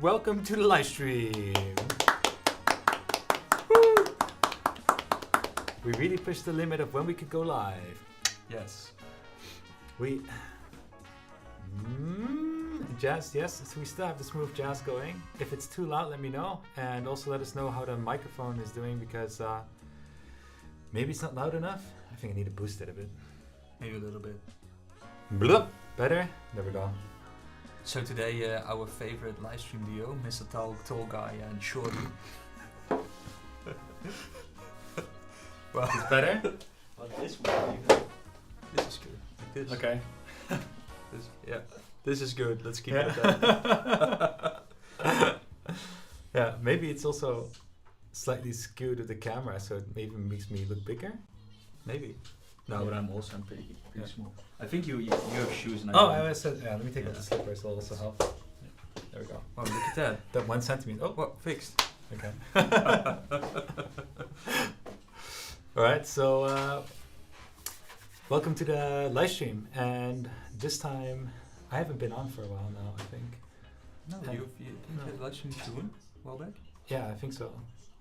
Welcome to the live stream. Woo! We really pushed the limit of when we could go live. Yes. We jazz, yes. So we still have the smooth jazz going. If it's too loud, let me know, and also let us know how the microphone is doing because maybe it's not loud enough. I think I need to boost it a bit. Maybe a little bit. Blup. Better. There we go. So today, our favorite live stream duo, Mr. Tall Guy and Shorty. Well, it's better. Well, this is good. Like this. Okay. This is good. Let's keep it at that. Yeah, maybe it's also slightly skewed with the camera, so it maybe makes me look bigger. Maybe. No, but I'm pretty Yeah. small. I think you have shoes and I said, let me take off the slippers, it'll also help. Yeah. There we go. Oh, look at that. That 1 centimeter. Oh, What? Fixed. okay. Alright, so welcome to the live stream. And this time, I haven't been on for a while now, I think. No, Yeah. you No. had live stream soon? Well back? Yeah, I think so.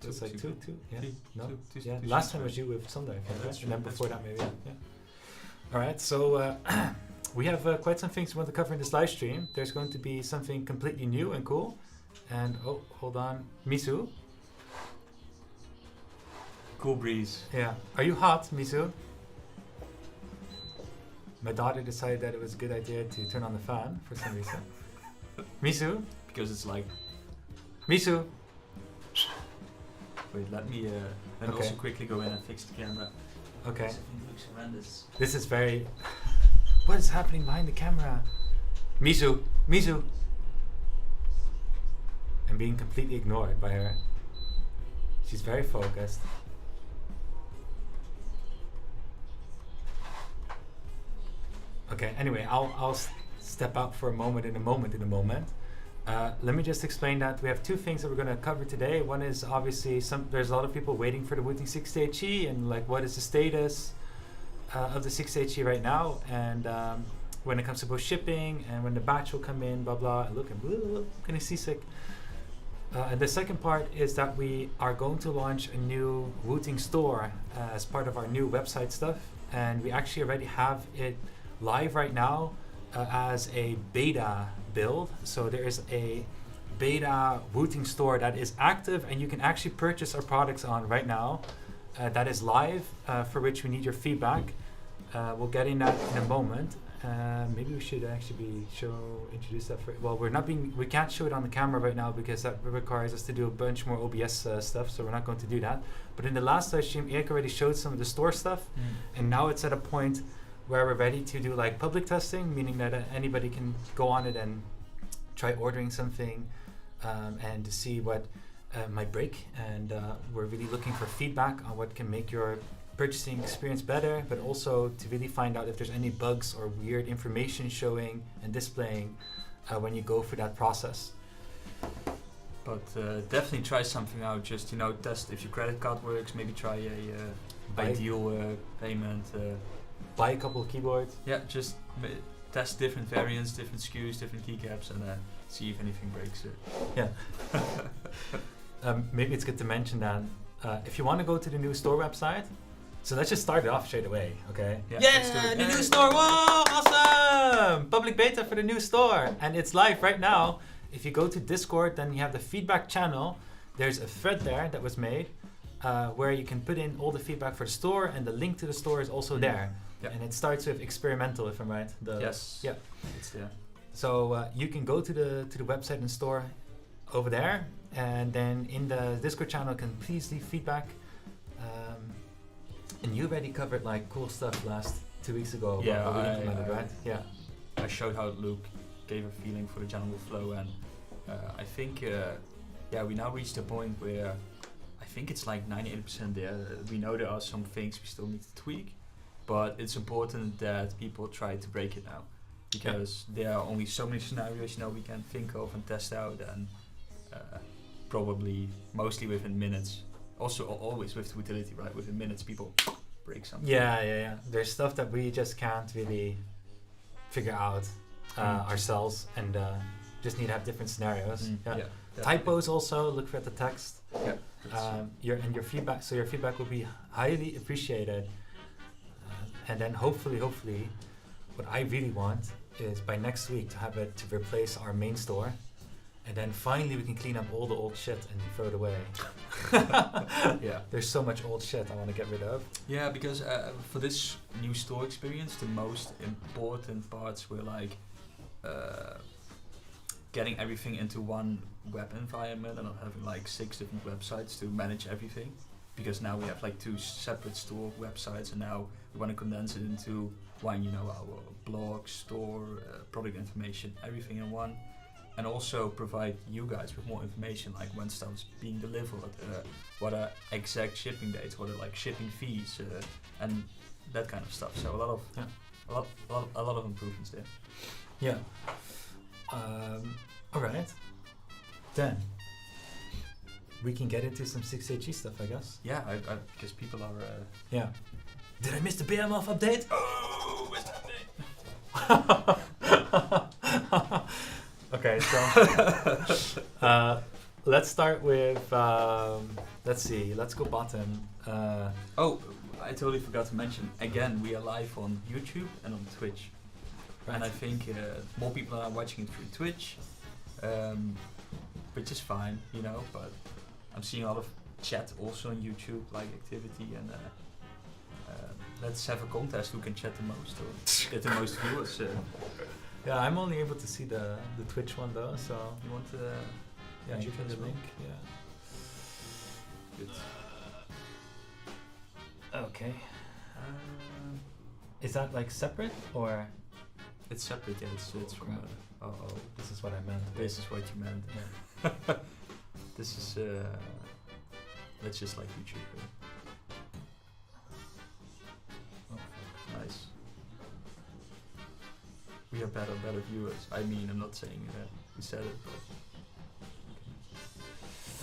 So it's like two, yeah. Three, No, two yeah. streams, Last time right? was you with Sunday, I think, Yeah, right? that's And then true, before that's that, maybe, yeah. All right, so we have quite some things we want to cover in this live stream. There's going to be something completely new and cool. And oh, hold on, Misu. Cool breeze. Yeah, are you hot, Misu? My daughter decided that it was a good idea to turn on the fan for some reason. Misu, Because it's like, Misu. wait, let me Okay. also quickly go in and fix the camera. Okay, It looks horrendous. this is very. What is happening behind the camera? Misu, Misu. I'm being completely ignored by her. She's very focused. Okay, anyway, I'll step out for a moment in a moment. Let me just explain that we have two things that we're going to cover today. One is obviously there's a lot of people waiting for the Wooting 60HE and like what is the status of the 60HE right now, and when it comes to both shipping and when the batch will come in, blah blah. Look, I'm getting seasick. And the second part is that we are going to launch a new Wooting store as part of our new website stuff, and we actually already have it live right now as a beta build. So there is a beta Wooting store that is active and you can actually purchase our products on right now. That is live, for which we need your feedback. We'll get in that in a moment. Maybe we should actually introduce that. We can't show it on the camera right now because that requires us to do a bunch more OBS stuff, so we're not going to do that. But in the last live stream, Erik already showed some of the store stuff, and now it's at a point where we're ready to do like public testing, meaning that anybody can go on it and try ordering something and to see what might break. And we're really looking for feedback on what can make your purchasing experience better, but also to really find out if there's any bugs or weird information showing and displaying when you go through that process. But definitely try something out. Just test if your credit card works. Maybe try a ideal payment. Buy a couple of keyboards. Yeah, just test different variants, different SKUs, different keycaps, and see if anything breaks. Yeah. Maybe it's good to mention that if you want to go to the new store website, so let's just start it off straight away, okay? Yeah, Yeah, let's do it. the new store! Whoa, awesome! Public beta for the new store, and it's live right now. If you go to Discord, then you have the feedback channel. There's a thread there that was made where you can put in all the feedback for the store, and the link to the store is also there. Yep. And it starts with experimental, if I'm right. Yes. Yeah. It's there. So you can go to the website and store over there, and then in the Discord channel can please leave feedback. And you already covered like cool stuff last 2 weeks ago. Yeah, about what we implemented, right? Yeah. I showed how Luke gave a feeling for the general flow, and I think we now reached a point where I think it's like 98% there. We know there are some things we still need to tweak, but it's important that people try to break it now, because there are only so many scenarios we can think of and test out, and probably mostly within minutes. Also, always with utility, right? Within minutes, people break something. Yeah. There's stuff that we just can't really figure out ourselves, and just need to have different scenarios. Yeah. Typos also, look for the text. Yeah. Your feedback. So your feedback will be highly appreciated. And then hopefully, what I really want is by next week to have it to replace our main store. And then finally we can clean up all the old shit and throw it away. Yeah. There's so much old shit I want to get rid of. Yeah, because for this new store experience, the most important parts were like getting everything into one web environment and not having like 6 different websites to manage everything. Because now we have like 2 separate store websites, and now we want to condense it into one, our blog, store, product information, everything in one. And also provide you guys with more information, like when stuff is being delivered, what are exact shipping dates, what are like shipping fees, and that kind of stuff. So a lot of improvements there. Yeah. All right. Then we can get into some 6HE stuff, I guess. Yeah, because people are. Yeah. Did I miss the BMF update? Oh, missed the update. Okay, so let's start with, let's go bottom. I totally forgot to mention, again, we are live on YouTube and on Twitch. Right. And I think more people are watching it through Twitch, which is fine, but I'm seeing a lot of chat also on YouTube, like activity, and let's have a contest who can chat the most or get the most viewers. Yeah, I'm only able to see the Twitch one though, so You want to? yeah, you YouTube can as the well? link. Yeah. Good. Okay. Is that like separate or? It's separate. Yeah, it's from. Crap. This is what I meant. This is what you meant. Yeah. This is. That's just like YouTube. Oh, fuck. Nice. We have better viewers. I mean, I'm not saying that we said it, but.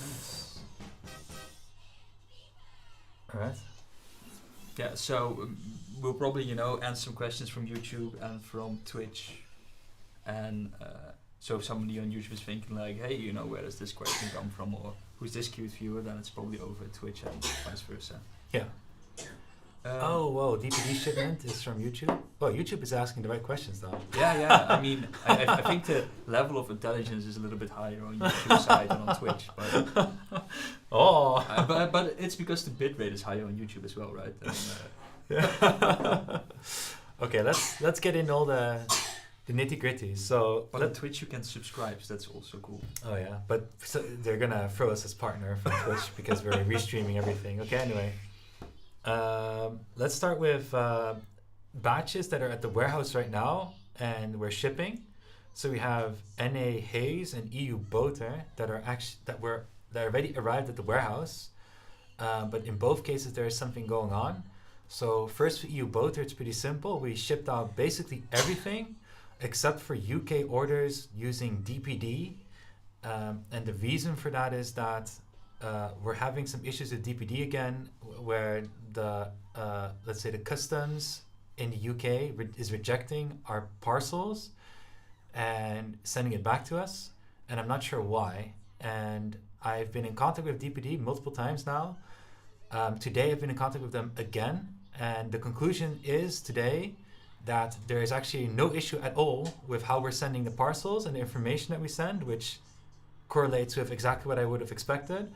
Nice. All right. Yeah, so we'll probably, answer some questions from YouTube and from Twitch. And so if somebody on YouTube is thinking like, hey, where does this question come from? Or who's this cute viewer? Then it's probably over at Twitch and vice versa. Yeah. Whoa, DPD shipment is from YouTube? Well, YouTube is asking the right questions though. Yeah. I mean, I think the level of intelligence is a little bit higher on YouTube side than on Twitch. But, but it's because the bitrate is higher on YouTube as well, right? And, Okay, let's get in all the nitty gritty. So, but on Twitch you can subscribe, so that's also cool. Oh yeah, but so they're gonna throw us as partner from Twitch because we're restreaming everything. Okay, anyway. Let's start with batches that are at the warehouse right now and we're shipping. So we have NA Hayes and EU Boter that are that already arrived at the warehouse. But in both cases there is something going on. So first for EU Boter, it's pretty simple. We shipped out basically everything except for UK orders using DPD. And the reason for that is that we're having some issues with DPD again, where the let's say the customs in the UK is rejecting our parcels and sending it back to us, and I'm not sure why. And I've been in contact with DPD multiple times now. Today I've been in contact with them again, and the conclusion is today that there is actually no issue at all with how we're sending the parcels and the information that we send, which correlates with exactly what I would have expected.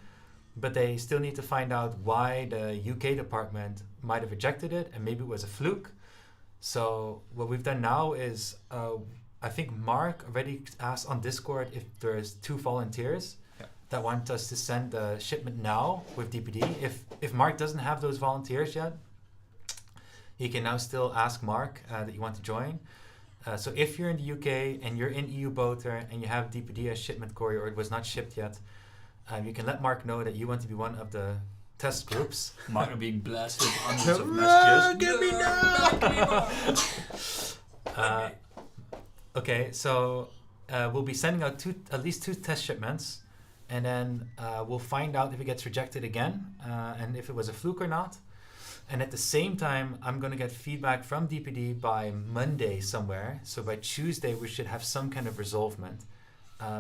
But they still need to find out why the UK department might have rejected it, and maybe it was a fluke. So what we've done now is, I think Mark already asked on Discord if there's 2 volunteers that want us to send the shipment now with DPD. If Mark doesn't have those volunteers yet, he can now still ask Mark that you want to join. So if you're in the UK and you're in EU Boter and you have DPD as shipment courier or it was not shipped yet, you can let Mark know that you want to be one of the test groups. Mark being blasted with hundreds of messages. Get me now! Okay, so we'll be sending out at least 2 test shipments, and then we'll find out if it gets rejected again and if it was a fluke or not. And at the same time, I'm going to get feedback from DPD by Monday somewhere. So by Tuesday, we should have some kind of resolvement.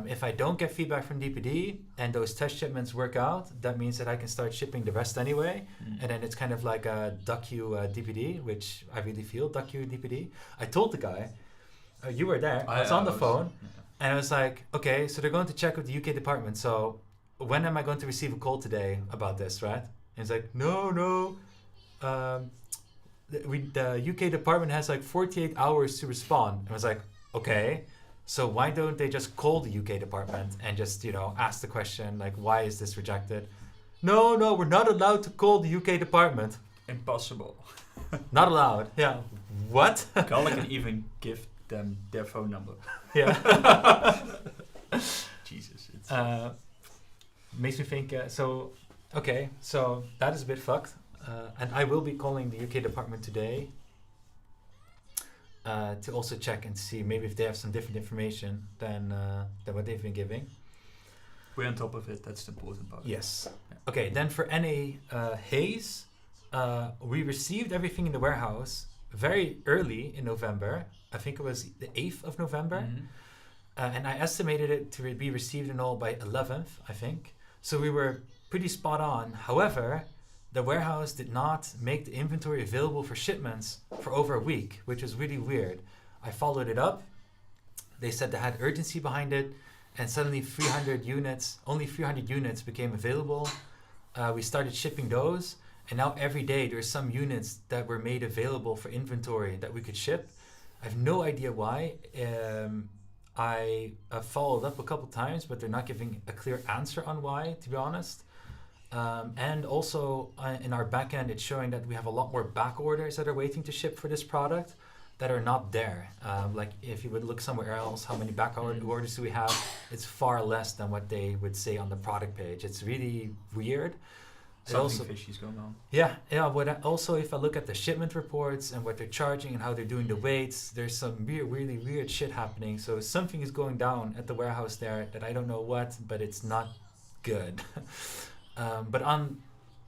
If I don't get feedback from DPD and those test shipments work out, that means that I can start shipping the rest anyway. And then it's kind of like a duck you DPD, which I really feel, duck you DPD. I told the guy, you were there, I was on the phone, and I was like, okay, so they're going to check with the UK department, so when am I going to receive a call today about this, right? And he's like, no, the UK department has like 48 hours to respond. And I was like, okay, so why don't they just call the UK department and just, ask the question, like, why is this rejected? No, we're not allowed to call the UK department. Impossible. Not allowed, yeah. What? Calder can even give them their phone number. Yeah. Jesus. It's Makes me think, so that is a bit fucked. And I will be calling the UK department today to also check and see maybe if they have some different information than what they've been giving. We're on top of it, that's the important part. Yes. Yeah. Okay, then for NA Haze, we received everything in the warehouse very early in November. I think it was the 8th of November. And I estimated it to be received and all by 11th, I think. So we were pretty spot on. However, the warehouse did not make the inventory available for shipments for over a week, which is really weird. I followed it up. They said they had urgency behind it, and suddenly only 300 units became available. We started shipping those, and now every day there's some units that were made available for inventory that we could ship. I have no idea why. I followed up a couple times, but they're not giving a clear answer on why, to be honest. And also in our backend, it's showing that we have a lot more back orders that are waiting to ship for this product that are not there. Like if you would look somewhere else, how many back orders do we have? It's far less than what they would say on the product page. It's really weird. Something fishy is going on. Yeah. Also, if I look at the shipment reports and what they're charging and how they're doing the weights, there's some really weird shit happening. So something is going down at the warehouse there that I don't know what, but it's not good. But on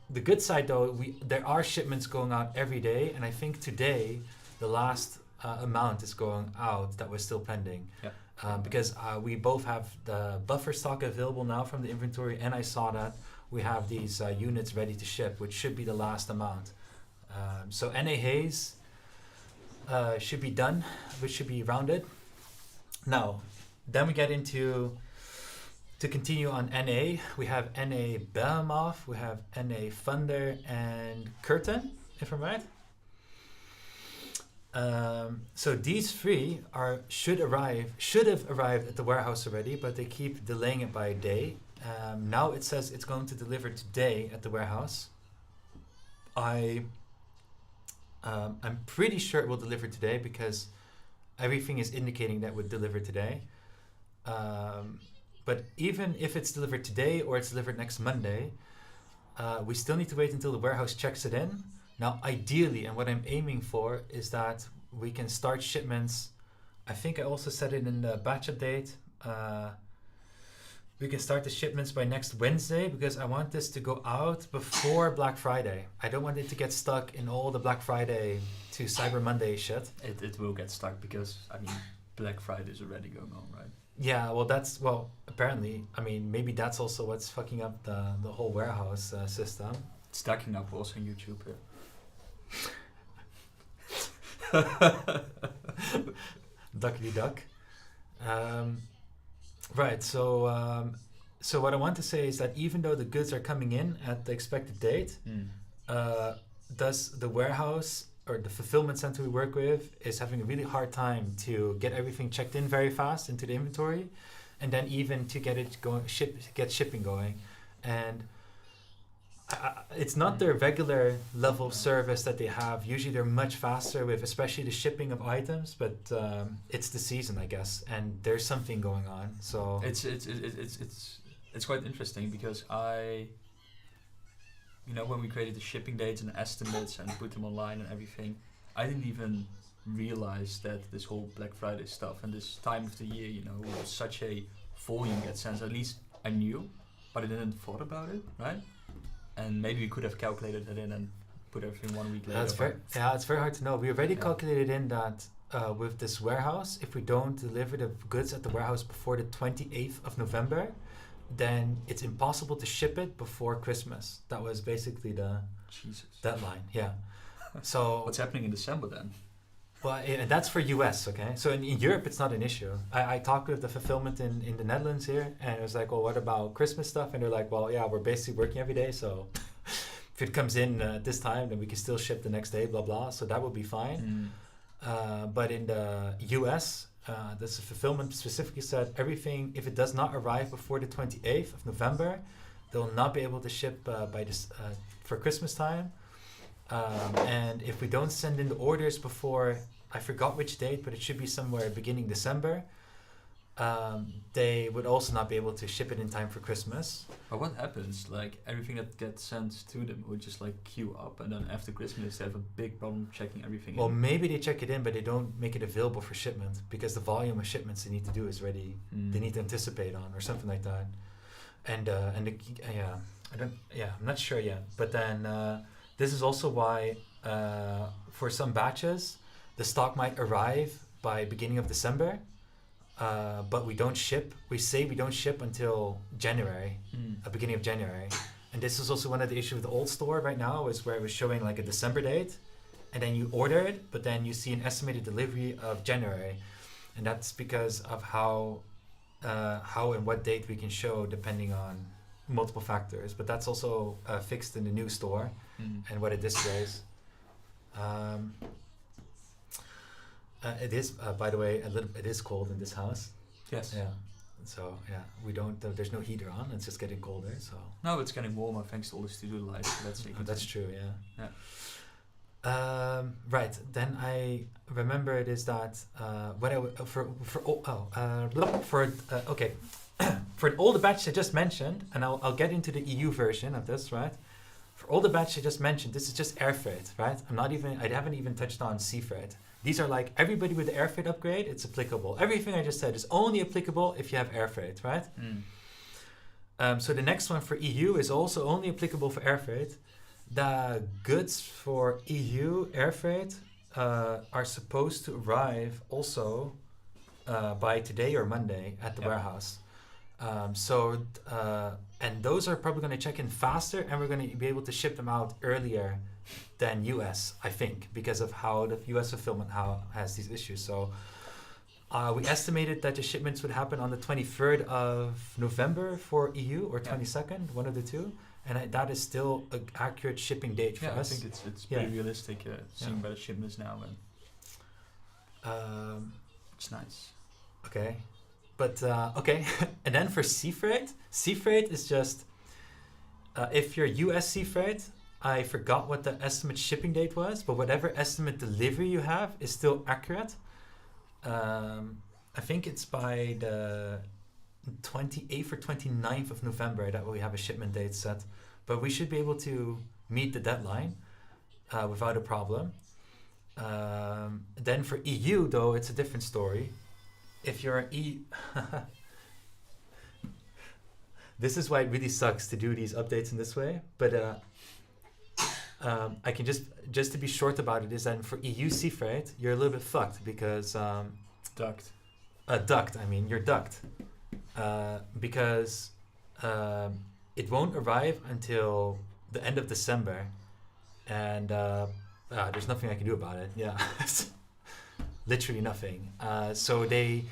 the good side, though, there are shipments going out every day, and I think today the last amount is going out that was still pending. Yeah. Because we both have the buffer stock available now from the inventory, and I saw that we have these units ready to ship, which should be the last amount. So NA Haze should be done, which should be rounded. Now, then we get into... To continue on NA, we have NA Behemoth, we have NA Thunder, and Curtain, if I'm right. So these three should have arrived at the warehouse already, but they keep delaying it by a day. Now it says it's going to deliver today at the warehouse. I'm pretty sure it will deliver today because everything is indicating that it would deliver today. But even if it's delivered today or it's delivered next Monday, we still need to wait until the warehouse checks it in. Now, ideally, and what I'm aiming for is that we can start shipments. I think I also said it in the batch update. We can start the shipments by next Wednesday because I want this to go out before Black Friday. I don't want it to get stuck in all the Black Friday to Cyber Monday shit. It will get stuck because, Black Friday is already going on, right? Yeah, apparently, maybe that's also what's fucking up the whole warehouse system. It's stacking up also on YouTube, Duckity duck. Right, so what I want to say is that even though the goods are coming in at the expected date, does the warehouse or the fulfillment center we work with is having a really hard time to get everything checked in very fast into the inventory, and then even to get it going, get shipping going, and it's not their regular level of service that they have. Usually they're much faster with, especially the shipping of items, but it's the season, I guess, and there's something going on. So it's quite interesting because when we created the shipping dates and estimates and put them online and everything, I didn't even realize that this whole Black Friday stuff and this time of the year, was such a volume in that sense. At least I knew, but I didn't thought about it, right? And maybe we could have calculated that in and put everything 1 week later. It's very hard to know. We already Yeah. calculated in that with this warehouse, if we don't deliver the goods at the warehouse before the 28th of November, then it's impossible to ship it before Christmas. That was basically the Jesus. deadline. Yeah. So What's happening in December then? well, and that's for US, okay? So in Europe, it's not an issue. I talked with the fulfillment in the Netherlands here, and it was like, well, what about Christmas stuff? And they're like, well, yeah, we're basically working every day, so if it comes in this time, then we can still ship the next day, blah, blah. So that would be fine. But in the US, this fulfillment specifically said everything, if it does not arrive before the 28th of November, they will not be able to ship by this for Christmas time. And if we don't send in the orders before, I forgot which date, but it should be somewhere beginning December, they would also not be able to ship it in time for Christmas. But what happens? Like everything that gets sent to them would just like queue up, and then after Christmas they have a big problem checking everything Well, in. maybe they check it in, but they don't make it available for shipment because the volume of shipments they need to do is already, they need to anticipate on or something like that. And I'm not sure yet. But then this is also why for some batches, the stock might arrive by beginning of December, but we don't ship. We say we don't ship until January, beginning of January. And this is also one of the issues with the old store right now, is where it was showing like a December date, and then you order it, but then you see an estimated delivery of January, and that's because of how and what date we can show depending on multiple factors. But that's also fixed in the new store and what it displays. It is, by the way, it is cold in this house. Yes. Yeah. So yeah, we don't. There's no heater on. It's just getting colder. So. No, it's getting warmer thanks to all the studio lights. So that's true. Yeah. Right. Then I remember it is that when okay. For all the batches I just mentioned, and I'll get into the EU version of this, right? For all the batches I just mentioned, this is just air freight, right? I haven't even touched on sea freight. These are like everybody with the air freight upgrade, it's applicable. Everything I just said is only applicable if you have air freight, right? So the next one for EU is also only applicable for air freight. The goods for EU air freight are supposed to arrive also by today or Monday at the warehouse. And those are probably going to check in faster, and we're going to be able to ship them out earlier than US, I think, because of how the US fulfillment has these issues. So we estimated that the shipments would happen on the 23rd of November for EU, or 22nd, one of the two. And that is still an accurate shipping date for us. I think it's pretty realistic, seeing by the shipments now. And it's nice. Okay. But, okay. And then for sea freight is just, if you're US sea freight, I forgot what the estimate shipping date was, but whatever estimate delivery you have is still accurate. I think it's by the 28th or 29th of November that we have a shipment date set. But we should be able to meet the deadline without a problem. Then for EU, though, it's a different story. If you're an this is why it really sucks to do these updates in this way, but I can just to be short about it, is that for EU sea freight, you're a little bit fucked because you're ducked because it won't arrive until the end of December, and there's nothing I can do about it. Yeah. Literally nothing. So they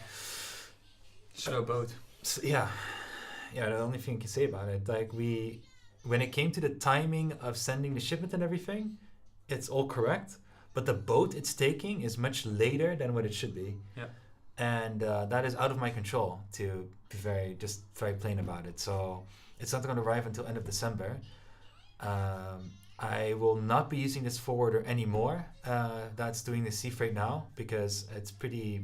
slow boat. Yeah, the only thing I can say about it, like when it came to the timing of sending the shipment and everything, it's all correct, but the boat it's taking is much later than what it should be. Yeah. And that is out of my control, to be very plain about it. So it's not going to arrive until end of December. I will not be using this forwarder anymore that's doing the sea freight now, because it's pretty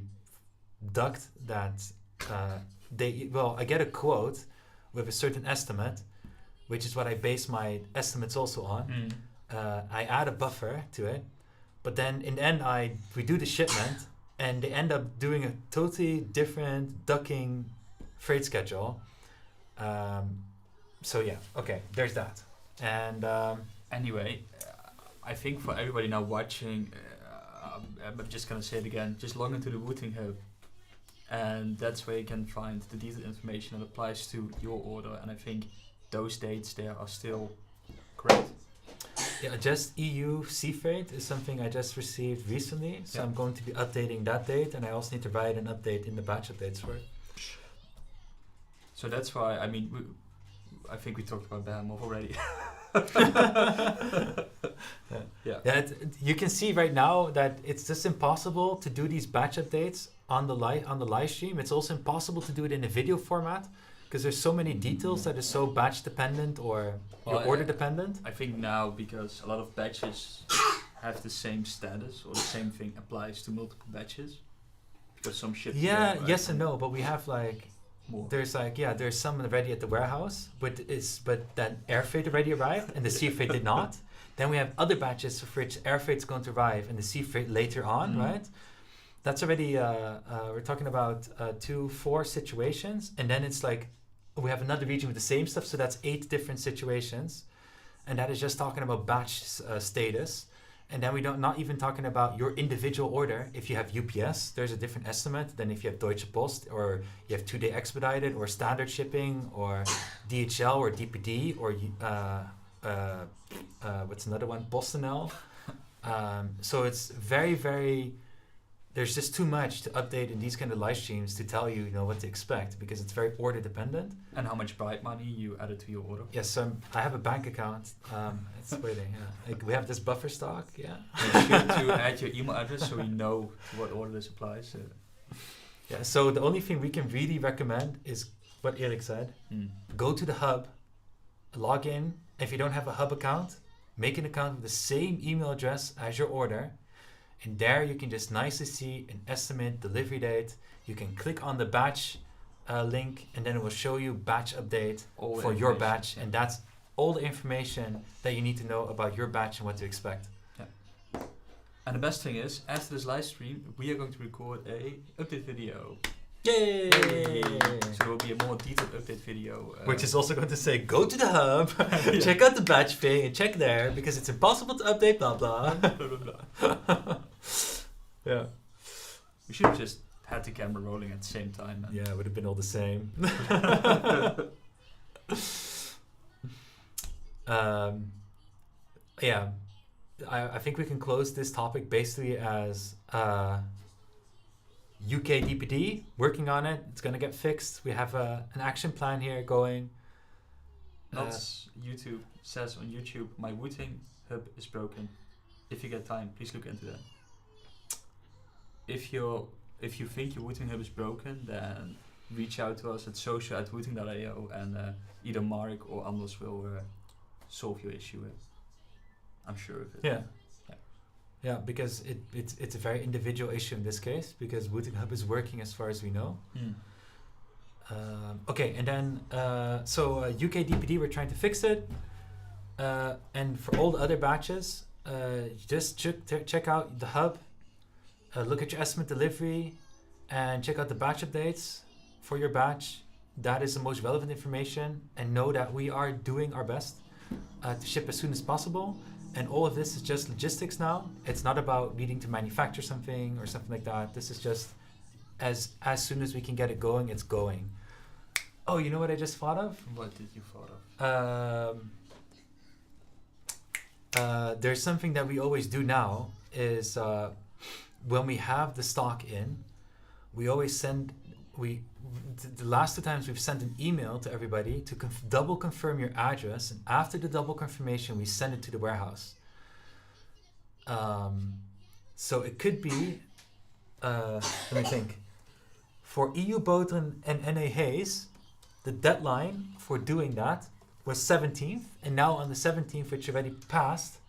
ducked that I get a quote with a certain estimate, which is what I base my estimates also on. I add a buffer to it, but then in the end we do the shipment, and they end up doing a totally different ducking freight schedule. So yeah, okay, there's that. And anyway, I think for everybody now watching, I'm just gonna say it again. Just log into the Wooting hub, and that's where you can find the detailed information that applies to your order. And I think those dates there are still correct. Yeah, just EU sea freight is something I just received recently, so Yeah. I'm going to be updating that date, and I also need to write an update in the batch updates for it. So that's why, I mean, I think we talked about Behemoth already. Yeah. Yeah, you can see right now that it's just impossible to do these batch updates on the live stream. It's also impossible to do it in a video format because there's so many details that is so batch dependent or order dependent. I think now, because a lot of batches have the same status or the same thing applies to multiple batches, because some ship Yeah, together, yes right? and no, but we have like More. there's some already at the warehouse, but then air freight already arrived and the sea freight did not. Then we have other batches for which air freight's going to arrive and the sea freight later on, right? That's already we're talking about 4 situations, and then it's like we have another region with the same stuff, so that's 8 different situations, and that is just talking about batch status. And then we don't not even talking about your individual order. If you have UPS, there's a different estimate than if you have Deutsche Post, or you have 2-day expedited, or standard shipping, or DHL, or DPD, or what's another one? PostNL. So it's very, very. There's just too much to update in these kind of live streams to tell you, what to expect, because it's very order dependent. And how much Bright money you added to your order? Yes, so I have a bank account. It's waiting. Yeah. Like we have this buffer stock. Yeah. Make sure to add your email address so we know to what order this applies. Yeah. So the only thing we can really recommend is what Erik said. Go to the hub, log in. If you don't have a hub account, make an account with the same email address as your order. And there you can just nicely see an estimate, delivery date. You can click on the batch link, and then it will show you batch update All for your batch. And that's all the information that you need to know about your batch and what to expect. Yeah. And the best thing is, after this live stream, we are going to record a update video. Yay! So there will be a more detailed update video. Which is also going to say, go to the hub, check out the batch thing, and check there, because it's impossible to update, blah, blah. Yeah. We should have just had the camera rolling at the same time. Yeah, it would have been all the same. Yeah, I think we can close this topic basically as UK DPD, working on it. It's going to get fixed. We have an action plan here going. YouTube says on YouTube, my Wooting hub is broken. If you get time, please look into that. If you think your Wooting hub is broken, then reach out to us at social@wooting.io, and either Mark or Anders will solve your issue. I'm sure of it. Yeah. Yeah, because it's a very individual issue in this case, because Wooting Hub is working as far as we know. Okay, and then UK DPD, we're trying to fix it, and for all the other batches, just check out the hub, look at your estimate delivery, and check out the batch updates for your batch. That is the most relevant information, and know that we are doing our best to ship as soon as possible. And all of this is just logistics now. It's not about needing to manufacture something or something like that. This is just as soon as we can get it going, it's going. Oh, you know what I just thought of? What did you thought of? There's something that we always do now is when we have the stock in, we always send, the last 2 times we've sent an email to everybody to double confirm your address, and after the double confirmation we send it to the warehouse. So it could be, let me think, for EU Boten and NA Hayes, the deadline for doing that was 17th, and now on the 17th, which already passed,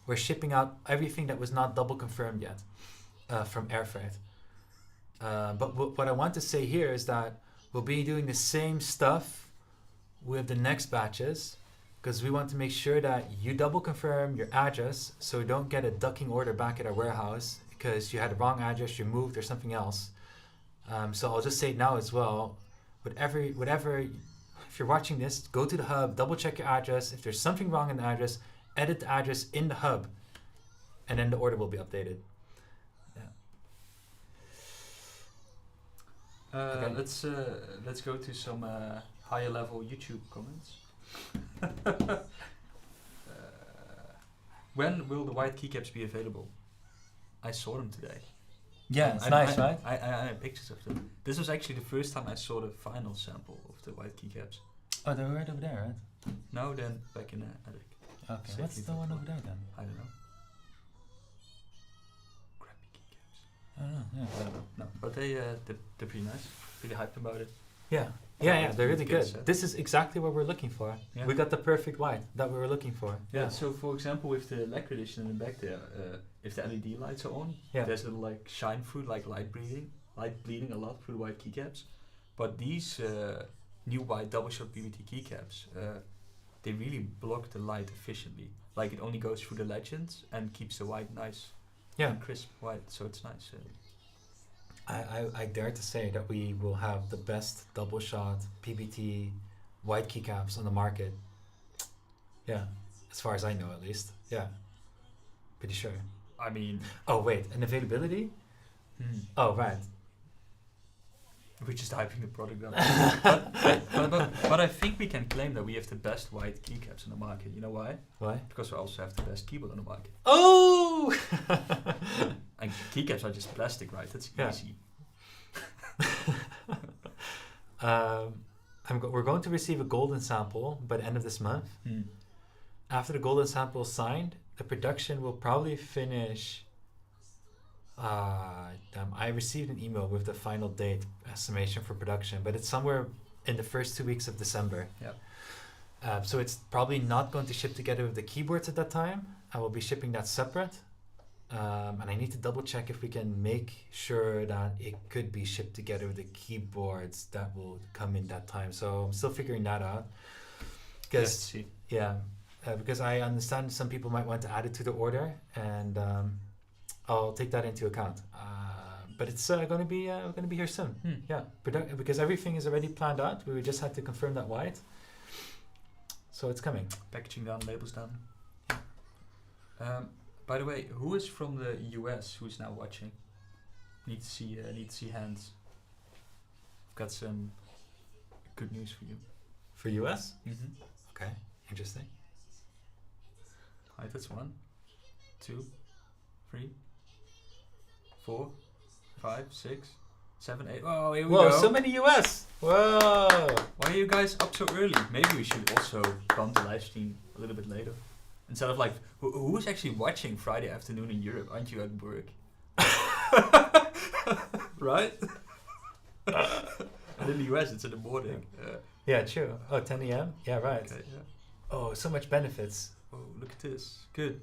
we're shipping out everything that was not double confirmed yet from air freight. But what I want to say here is that we'll be doing the same stuff with the next batches, because we want to make sure that you double confirm your address, so we don't get a ducking order back at our warehouse because you had the wrong address, you moved, or something else. So I'll just say it now as well. Whatever, if you're watching this, go to the hub, double check your address. If there's something wrong in the address, edit the address in the hub, and then the order will be updated. Okay. Let's go to some higher level YouTube comments. When will the white keycaps be available? I saw them today. Yeah, it's nice, right? I have pictures of them. This was actually the first time I saw the final sample of the white keycaps. Oh, they're right over there, right? No, then back in the attic. Okay, Safely what's the one over there then? I don't know. Crappy keycaps. I don't know. Yeah. I don't know. No, but they're pretty nice. Really hyped about it. Yeah, they're really good. This is exactly what we're looking for. Yeah. We got the perfect white that we were looking for. Yeah. So, for example, with the lacquer edition in the back there, if the LED lights are on, there's a little like shine through, like light bleeding a lot through the white keycaps. But these new white double shot PBT keycaps, they really block the light efficiently. Like it only goes through the legends and keeps the white nice and crisp white. So it's nice. I dare to say that we will have the best double shot PBT white keycaps on the market. Yeah, as far as I know, at least. Yeah, pretty sure. I mean. Oh wait, and availability? Oh right. We're just hyping the product up. but I think we can claim that we have the best white keycaps on the market. You know why? Why? Because we also have the best keyboard on the market. Oh! And keycaps are just plastic, right? That's easy. We're going to receive a golden sample by the end of this month. After the golden sample is signed, the production will probably finish. I received an email with the final date estimation for production, but it's somewhere in the first 2 weeks of December. Yep. So it's probably not going to ship together with the keyboards at that time. I will be shipping that separate. And I need to double check if we can make sure that it could be shipped together with the keyboards that will come in that time. So I'm still figuring that out. Because because I understand some people might want to add it to the order, and I'll take that into account. But it's going to be here soon. Yeah, because everything is already planned out. We just had to confirm that white. So it's coming. Packaging done, labels done. By the way, who is from the US who's now watching? Need to see hands. I've got some good news for you. For US? Mm-hmm. Okay, interesting. Alright, that's 1, 2, 3, 4, 5, 6, 7, 8. Oh, here we go. Whoa, so many US! Whoa! Why are you guys up so early? Maybe we should also bump the live stream a little bit later. Instead of like, who's actually watching Friday afternoon in Europe? Aren't you at work? Right? And in the US, it's in the morning. Yeah, true. Oh, 10 a.m.? Yeah, right. Okay, yeah. Oh, so much benefits. Oh, look at this. Good.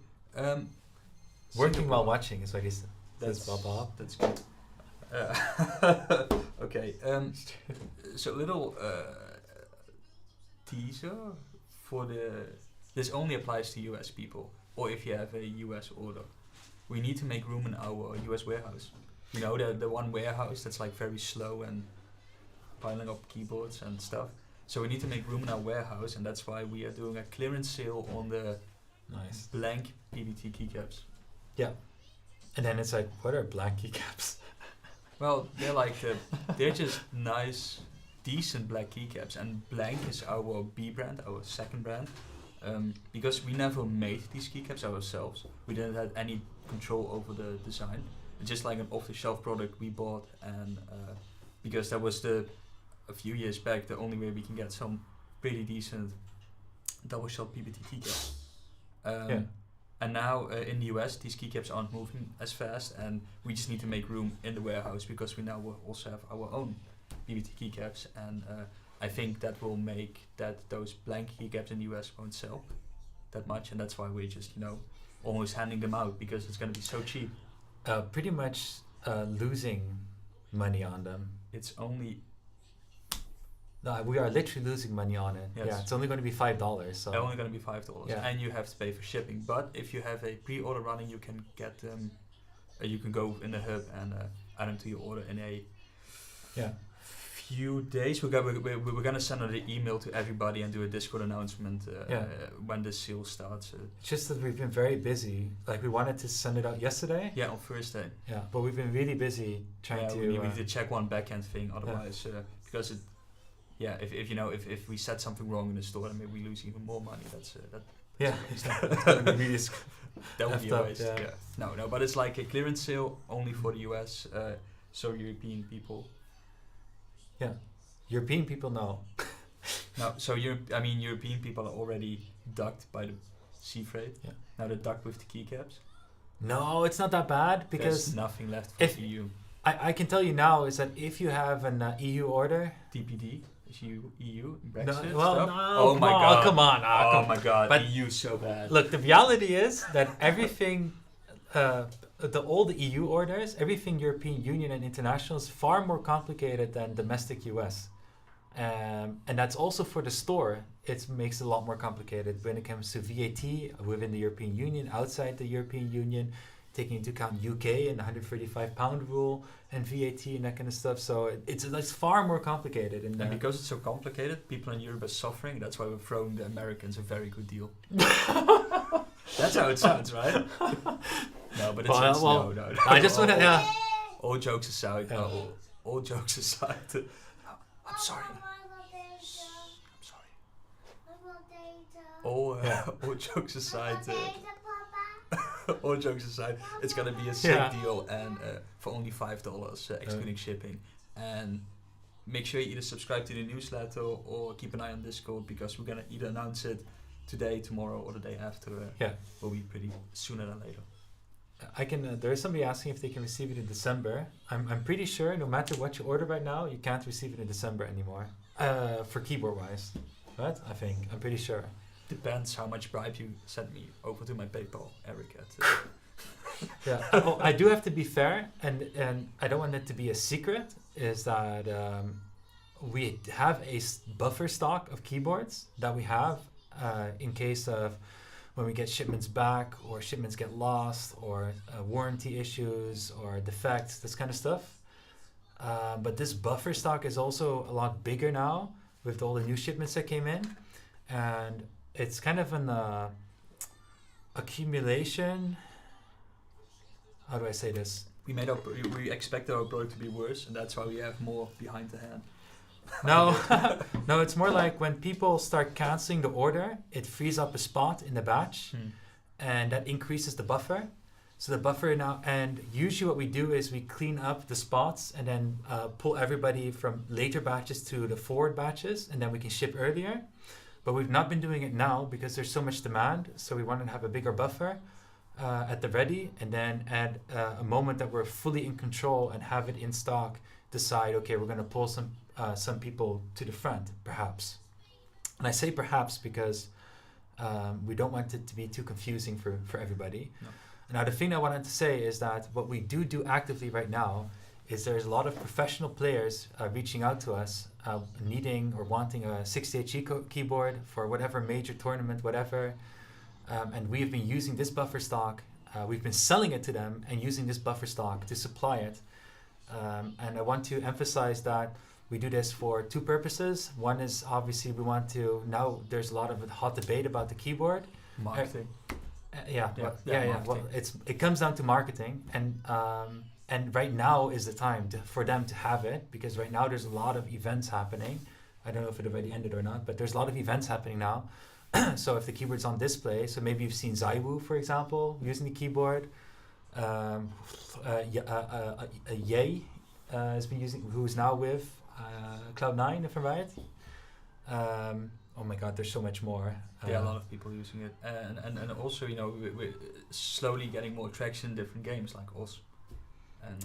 Working while watching is what he says. That's Bob. That's good. Okay. So a little teaser for this only applies to US people, or if you have a US order. We need to make room in our US warehouse. You know, the one warehouse that's like very slow and piling up keyboards and stuff. So we need to make room in our warehouse, and that's why we are doing a clearance sale on the blank PBT keycaps. Yeah. And then it's like, what are blank keycaps? Well, they're like they're just nice, decent black keycaps, and blank is our B brand, our second brand, because we never made these keycaps ourselves. We didn't have any control over the design. It's just like an off-the-shelf product we bought, and because that was a few years back the only way we can get some pretty decent double-shot PBT keycaps. And now in the US, these keycaps aren't moving as fast, and we just need to make room in the warehouse because we now will also have our own PBT keycaps, and I think that will make that those blank keycaps in the US won't sell that much, and that's why we're just almost handing them out because it's going to be so cheap. Pretty much losing money on them. It's only. No, we are literally losing money on it. Yes. Yeah, it's only going to be $5. So only going to be $5, and you have to pay for shipping. But if you have a pre-order running, you can get them. You can go in the hub and add them to your order in a few days. We're gonna send out an email to everybody and do a Discord announcement when the sale starts. It's just that we've been very busy. Like we wanted to send it out yesterday. Yeah, on Thursday. Yeah, but we've been really busy trying to. We need to check one backend thing, otherwise, because if we set something wrong in the store, then maybe we lose even more money. That's It's gonna be really that would be a waste. Yeah. No, but it's like a clearance sale only for the US, so European people. Yeah, European people know. No, so European people are already ducked by the sea freight. Yeah. Now they're ducked with the keycaps. No, it's not that bad because there's nothing left for EU. I can tell you now is that if you have an EU order, TPD is EU Brexit. Come on. My god, but EU so bad. Look, the reality is that everything. All the EU orders, everything European Union and international is far more complicated than domestic US. And that's also for the store. It makes it a lot more complicated when it comes to VAT within the European Union, outside the European Union, taking into account UK and the £135 rule and VAT and that kind of stuff. So it's far more complicated. And because it's so complicated, people in Europe are suffering. That's why we're throwing the Americans a very good deal. That's how it sounds, right? No, but no. I just want to. All jokes aside. All jokes aside. I'm sorry. All jokes aside. All jokes aside, it's gonna be a sick deal and for only $5 excluding shipping. And make sure you either subscribe to the newsletter or keep an eye on Discord because we're gonna either announce it today, tomorrow, or the day after. Will be pretty sooner than later. I can. There is somebody asking if they can receive it in December. I'm pretty sure no matter what you order right now, you can't receive it in December anymore. For keyboard wise, right? I'm pretty sure. Depends how much bribe you send me over to my PayPal, Erik. I do have to be fair, and I don't want it to be a secret. Is that we have a buffer stock of keyboards that we have in case of when we get shipments back or shipments get lost or warranty issues or defects, this kind of stuff. But this buffer stock is also a lot bigger now with all the new shipments that came in, and it's kind of an accumulation. How do I say this? We expected our product to be worse, and that's why we have more behind the hand. No, it's more like when people start canceling the order, it frees up a spot in the batch, and that increases the buffer. So the buffer now, and usually what we do is we clean up the spots and then pull everybody from later batches to the forward batches, and then we can ship earlier. But we've not been doing it now because there's so much demand. So we wanted to have a bigger buffer at the ready, and then at a moment that we're fully in control and have it in stock, decide, okay, we're going to pull some people to the front, perhaps. And I say perhaps because we don't want it to be too confusing for everybody. No. Now, the thing I wanted to say is that what we do actively right now is there's a lot of professional players reaching out to us, needing or wanting a 60HE keyboard for whatever major tournament, whatever. And we've been using this buffer stock. We've been selling it to them and using this buffer stock to supply it. And I want to emphasize that we do this for two purposes. One is obviously we want to, now there's a lot of hot debate about the keyboard. Marketing. Marketing. Well, it comes down to marketing, and right now is the time for them to have it, because right now there's a lot of events happening. I don't know if it already ended or not, but there's a lot of events happening now. So if the keyboard's on display, so maybe you've seen Zaiwu, for example, using the keyboard. Ye has been using, who's now with Cloud9, if I'm right. Oh my God, there's so much more. A lot of people using it, and also we're slowly getting more traction in different games like Oz. And,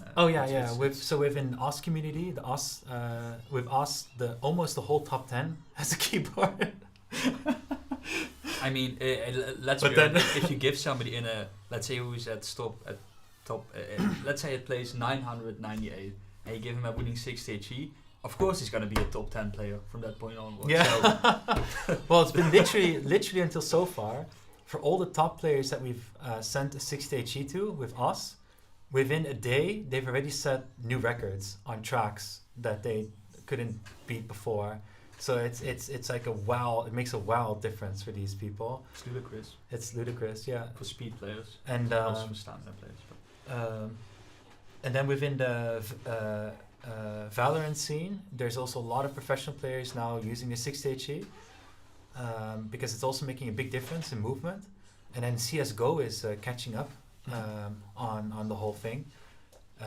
within Oz community, with Oz, almost the whole top 10 has a keyboard. I mean, let's be honest, if you give somebody let's say who's at top, let's say it plays 998, and you give him a Wooting 60HE, of course he's going to be a top 10 player from that point onwards. Yeah. So well, it's been literally until so far, for all the top players that we've sent a 60HE to with us, within a day, they've already set new records on tracks that they couldn't beat before. So it's like it makes a wow difference for these people. It's ludicrous. It's ludicrous, yeah. For speed players. And also for stamina players. and then within the Valorant scene, there's also a lot of professional players now using the 60HE because it's also making a big difference in movement. And then CS:GO is catching up on the whole thing.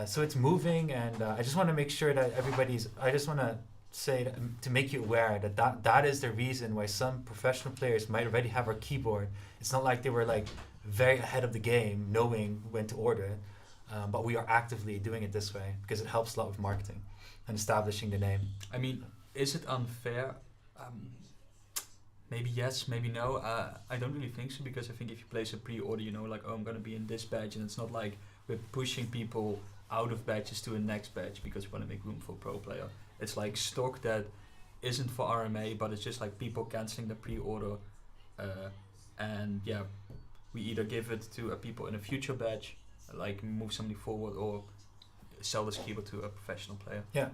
So it's moving, and I just want to make sure that I just want to say that, to make you aware that is the reason why some professional players might already have our keyboard. It's not like they were like very ahead of the game, knowing when to order it. But we are actively doing it this way because it helps a lot with marketing and establishing the name. I mean, is it unfair? Maybe yes, maybe no. I don't really think so, because I think if you place a pre-order, you know, like, oh, I'm going to be in this badge, and it's not like we're pushing people out of badges to a next badge because we want to make room for a pro player. It's like stock that isn't for RMA, but it's just like people cancelling the pre-order, and yeah, we either give it to people in a future badge, like move somebody forward, or sell this keyboard to a professional player. Yeah.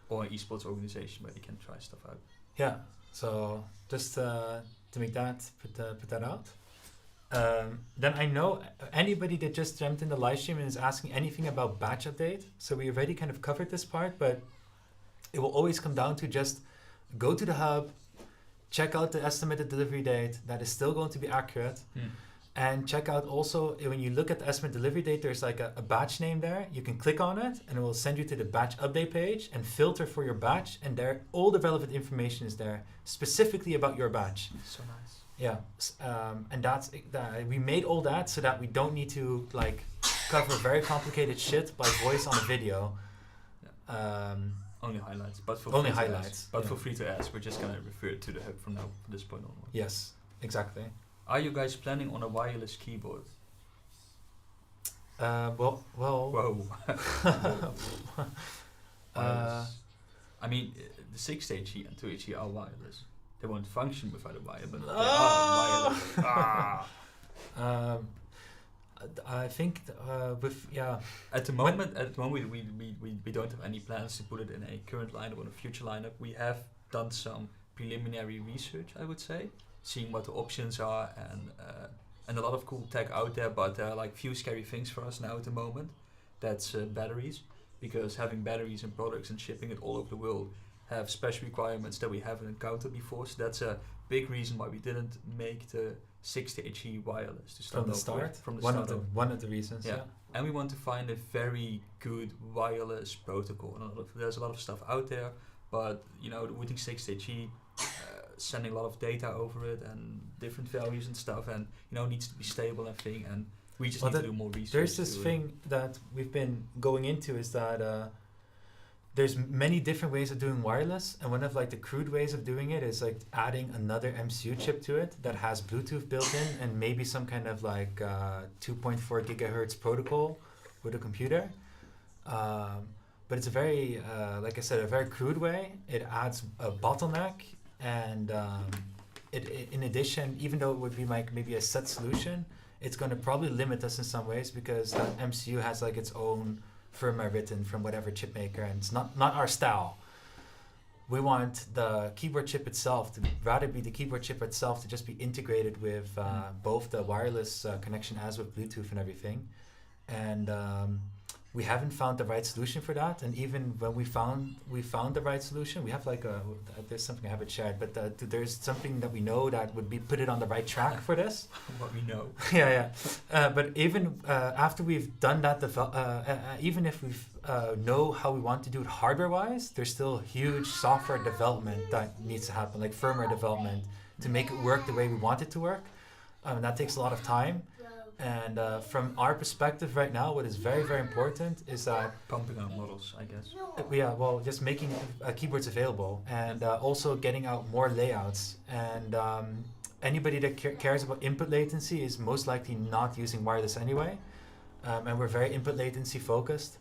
Or an esports organization where they can try stuff out. Yeah. So just to make that put that out. Then I know anybody that just jumped in the live stream and is asking anything about batch update. So we already kind of covered this part, but it will always come down to just go to the hub, check out the estimated delivery date. That is still going to be accurate. And check out also, when you look at the estimate delivery date, there's like a batch name there. You can click on it and it will send you to the batch update page and filter for your batch. And there, all the relevant information is there, specifically about your batch. So nice. Yeah, and that's we made all that so that we don't need to like cover very complicated shit by voice on a video. Yeah. Only highlights, but for only free to highlights. ask. But yeah. for free to ask, we're just gonna refer to the hub from now, from this point onward. Yes, exactly. Are you guys planning on a wireless keyboard? Well. Whoa. I mean, the 6HE and 2HE are wireless. They won't function without a wire, but they are wireless. I think with At the moment, we don't have any plans to put it in a current lineup or a future lineup. We have done some preliminary research, I would say, seeing what the options are, and a lot of cool tech out there. But there are like few scary things for us now at the moment. That's batteries, because having batteries and products and shipping it all over the world have special requirements that we haven't encountered before. So that's a big reason why we didn't make the 60HE wireless to start from the start. From the one start. One of the reasons. Yeah. And we want to find a very good wireless protocol. And there's a lot of stuff out there, but you know, the Wooting 60HE sending a lot of data over it and different values and stuff, and you know, needs to be stable and thing. And we just need to do more research. There's this thing that we've been going into is that there's many different ways of doing wireless, and one of like the crude ways of doing it is like adding another MCU chip to it that has Bluetooth built in and maybe some kind of like 2.4 gigahertz protocol with a computer. But it's a very, like I said, a very crude way. It adds a bottleneck, and it in addition, even though it would be like maybe a set solution, it's going to probably limit us in some ways because that MCU has like its own firmware written from whatever chip maker, and it's not our style. We want the keyboard chip itself to rather be the keyboard chip itself to just be integrated with both the wireless connection as with Bluetooth and everything. And we haven't found the right solution for that. And even when we found the right solution, we have like there's something I haven't shared, but there's something that we know that would be put it on the right track for this. What we know. But even after we've done that, even if we know how we want to do it hardware-wise, there's still huge software development that needs to happen, like firmware development, to make it work the way we want it to work. That takes a lot of time. And from our perspective right now, what is very, very important is that pumping out models, I guess. Just making keyboards available, and also getting out more layouts. And anybody that cares about input latency is most likely not using wireless anyway. And we're very input latency focused.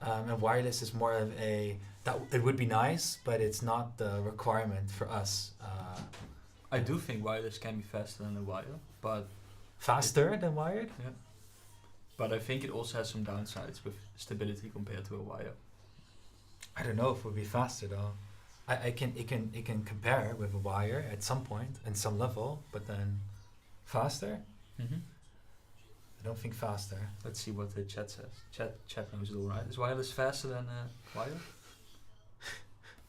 And wireless is more of that it would be nice, but it's not the requirement for us. I do think wireless can be faster than a wire, but faster than wired? Yeah. But I think it also has some downsides with stability compared to a wire. I don't know if it would be faster though. It can compare with a wire at some point and some level, but then faster? Mm-hmm. I don't think faster. Let's see what the chat says. Chat knows it all right. Is wireless faster than wire?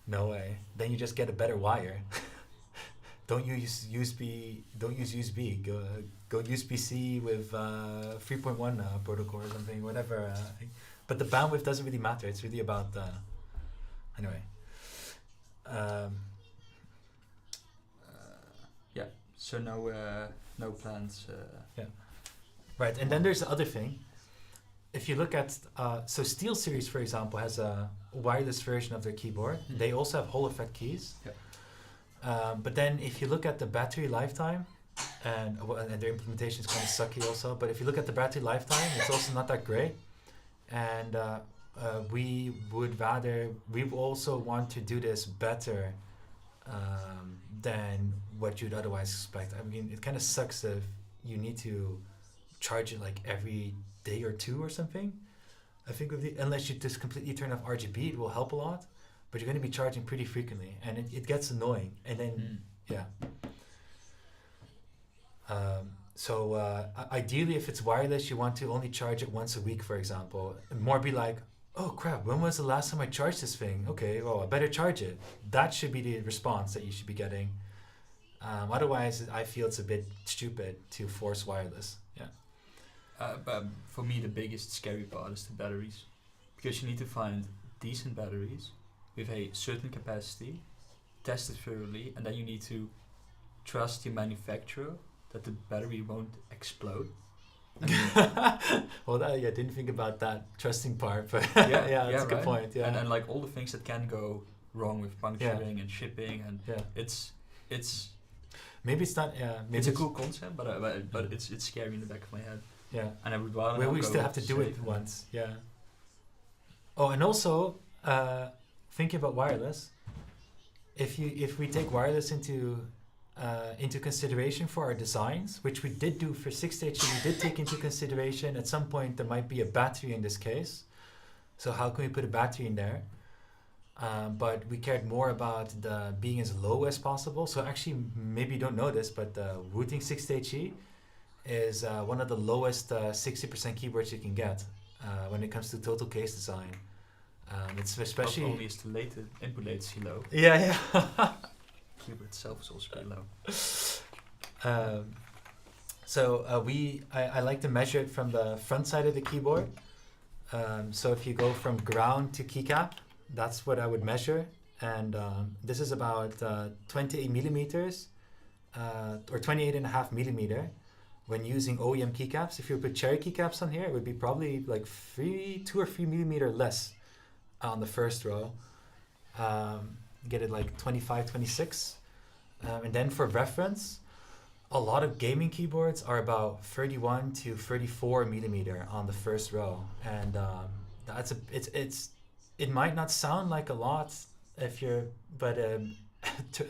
No way. Then you just get a better wire. Don't use USB. Don't use USB. Go USB-C with 3.1 protocol or something. Whatever. But the bandwidth doesn't really matter. It's really about anyway. Yeah. So no plans. Yeah. Right, and then there's the other thing. If you look at so SteelSeries, for example, has a wireless version of their keyboard. Mm-hmm. They also have Hall effect keys. Yeah. But then if you look at the battery lifetime, and their implementation is kind of sucky also, but if you look at the battery lifetime, it's also not that great. And we also want to do this better than what you'd otherwise expect. I mean, it kind of sucks if you need to charge it like every day or two or something. I think unless you just completely turn off RGB, it will help a lot. But you're going to be charging pretty frequently, and it gets annoying. And then, ideally, if it's wireless, you want to only charge it once a week, for example. And more be like, oh crap, when was the last time I charged this thing? Okay, well, I better charge it. That should be the response that you should be getting. Otherwise, I feel it's a bit stupid to force wireless. Yeah. But for me, the biggest scary part is the batteries, because you need to find decent batteries with a certain capacity, test it thoroughly, and then you need to trust your manufacturer that the battery won't explode. Well, I didn't think about that trusting part, but that's a good point. Yeah, and like all the things that can go wrong with puncturing and shipping, and it's maybe it's not. Maybe it's a cool concept, but it's scary in the back of my head. Yeah, and I would rather. We still have to do it once. Yeah. Oh, and also thinking about wireless, if we take wireless into consideration for our designs, which we did do for 6-stage, we did take into consideration at some point there might be a battery in this case. So how can we put a battery in there? But we cared more about the being as low as possible. So actually, maybe you don't know this, but the Wooting 6-stage is one of the lowest 60% keyboards you can get when it comes to total case design. It's especially not only is the input latency low. Yeah. Keyboard itself is also pretty low. I like to measure it from the front side of the keyboard. So if you go from ground to keycap, that's what I would measure. And this is about 28 millimeters or 28.5 millimeter. When using OEM keycaps, if you put cherry keycaps on here, it would be probably like 2 or 3 millimeter less on the first row. Get it like 25, 26. And then for reference, a lot of gaming keyboards are about 31 to 34 millimeter on the first row. And it might not sound like a lot but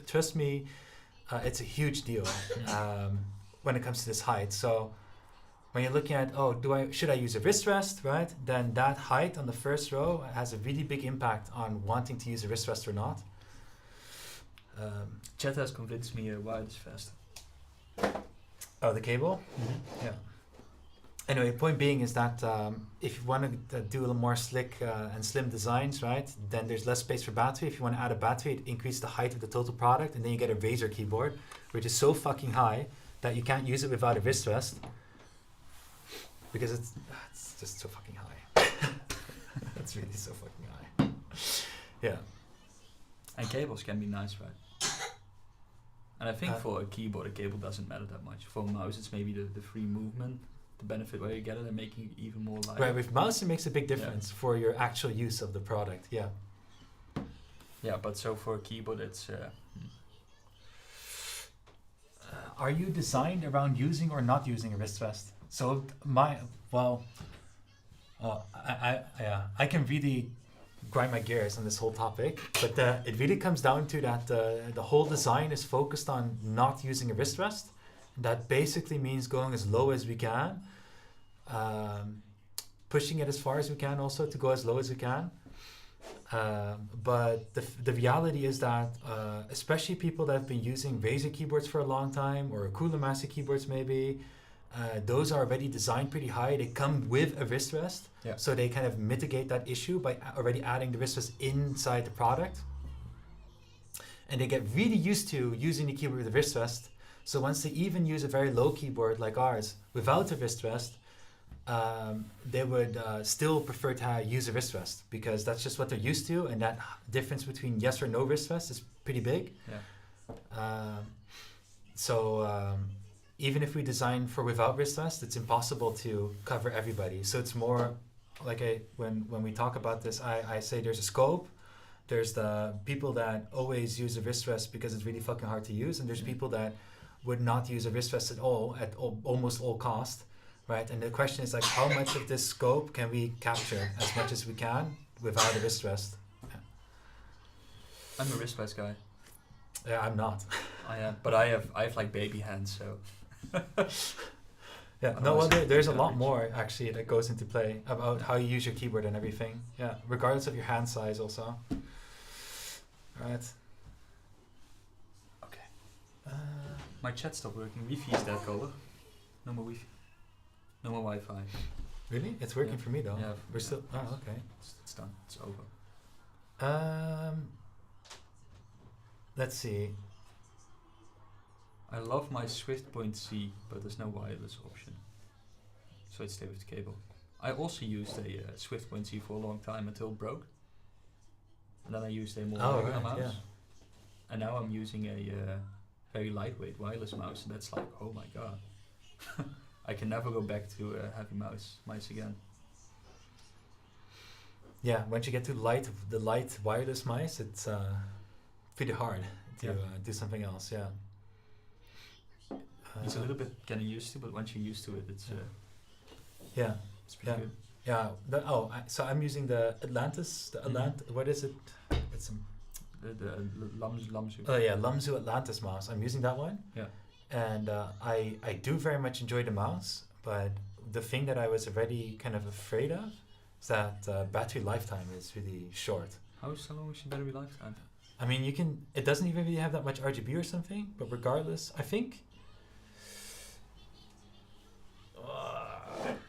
trust me, it's a huge deal when it comes to this height. So when you're looking at, should I use a wrist rest, right? Then that height on the first row has a really big impact on wanting to use a wrist rest or not. Chat has convinced me wireless faster. Oh, the cable? Mm-hmm. Yeah. Anyway, point being is that if you want to do a little more slick and slim designs, right, then there's less space for battery. If you want to add a battery, it increases the height of the total product, and then you get a Razer keyboard, which is so fucking high that you can't use it without a wrist rest because it's just so fucking high. It's really so fucking high. Yeah. And cables can be nice, right? And I think for a keyboard, a cable doesn't matter that much. For a mouse, it's maybe the free movement, the benefit where you get it, and making it even more light. Right, with mouse, it makes a big difference for your actual use of the product. Yeah. Yeah, but so for a keyboard, it's. Are you designed around using or not using a wrist rest? So I can really grind my gears on this whole topic, but it really comes down to that the whole design is focused on not using a wrist rest. That basically means going as low as we can, pushing it as far as we can also to go as low as we can. But the reality is that especially people that have been using Razer keyboards for a long time or Cooler Master keyboards maybe, those are already designed pretty high. They come with a wrist rest, so they kind of mitigate that issue by already adding the wrist rest inside the product. And they get really used to using the keyboard with the wrist rest. So once they even use a very low keyboard like ours without a wrist rest, they would still prefer to use a wrist rest because that's just what they're used to, and that difference between yes or no wrist rest is pretty big. Even if we design for without wrist rest, it's impossible to cover everybody. So it's more like when we talk about this, I say there's a scope. There's the people that always use a wrist rest because it's really fucking hard to use, and there's people that would not use a wrist rest at all almost all cost. Right, and the question is like, how much of this scope can we capture as much as we can without a wrist rest? Yeah. I'm a wrist rest guy. Yeah, I'm not. I am, but I have like baby hands, so. Yeah, no, well, there's a lot more actually that goes into play about how you use your keyboard and everything. Yeah, regardless of your hand size, also. Right. Okay. My chat stopped working. Wi-Fi is dead, Calder. No more Wi-Fi. No more Wi-Fi. Really? It's working for me though. Yeah. We're still. Oh, okay. It's done. It's over. Let's see. I love my Swift Point C, but there's no wireless option, so I stay with the cable. I also used a Swift Point C for a long time until it broke, and then I used a more regular mouse. Yeah. And now I'm using a very lightweight wireless mouse, and that's like, oh my god. I can never go back to a heavy mice again. Yeah, once you get to the light wireless mice, it's pretty hard to do something else. Yeah. It's a little bit getting used to, but once you're used to it, it's it's pretty good. Yeah. So I'm using the Atlantis. What is it? It's the Lamzu. Oh yeah, Lamzu Atlantis mouse. I'm using that one. Yeah. And I do very much enjoy the mouse, but the thing that I was already kind of afraid of is that battery lifetime is really short. How long is your battery lifetime? I mean, it doesn't even really have that much RGB or something, but regardless, I think...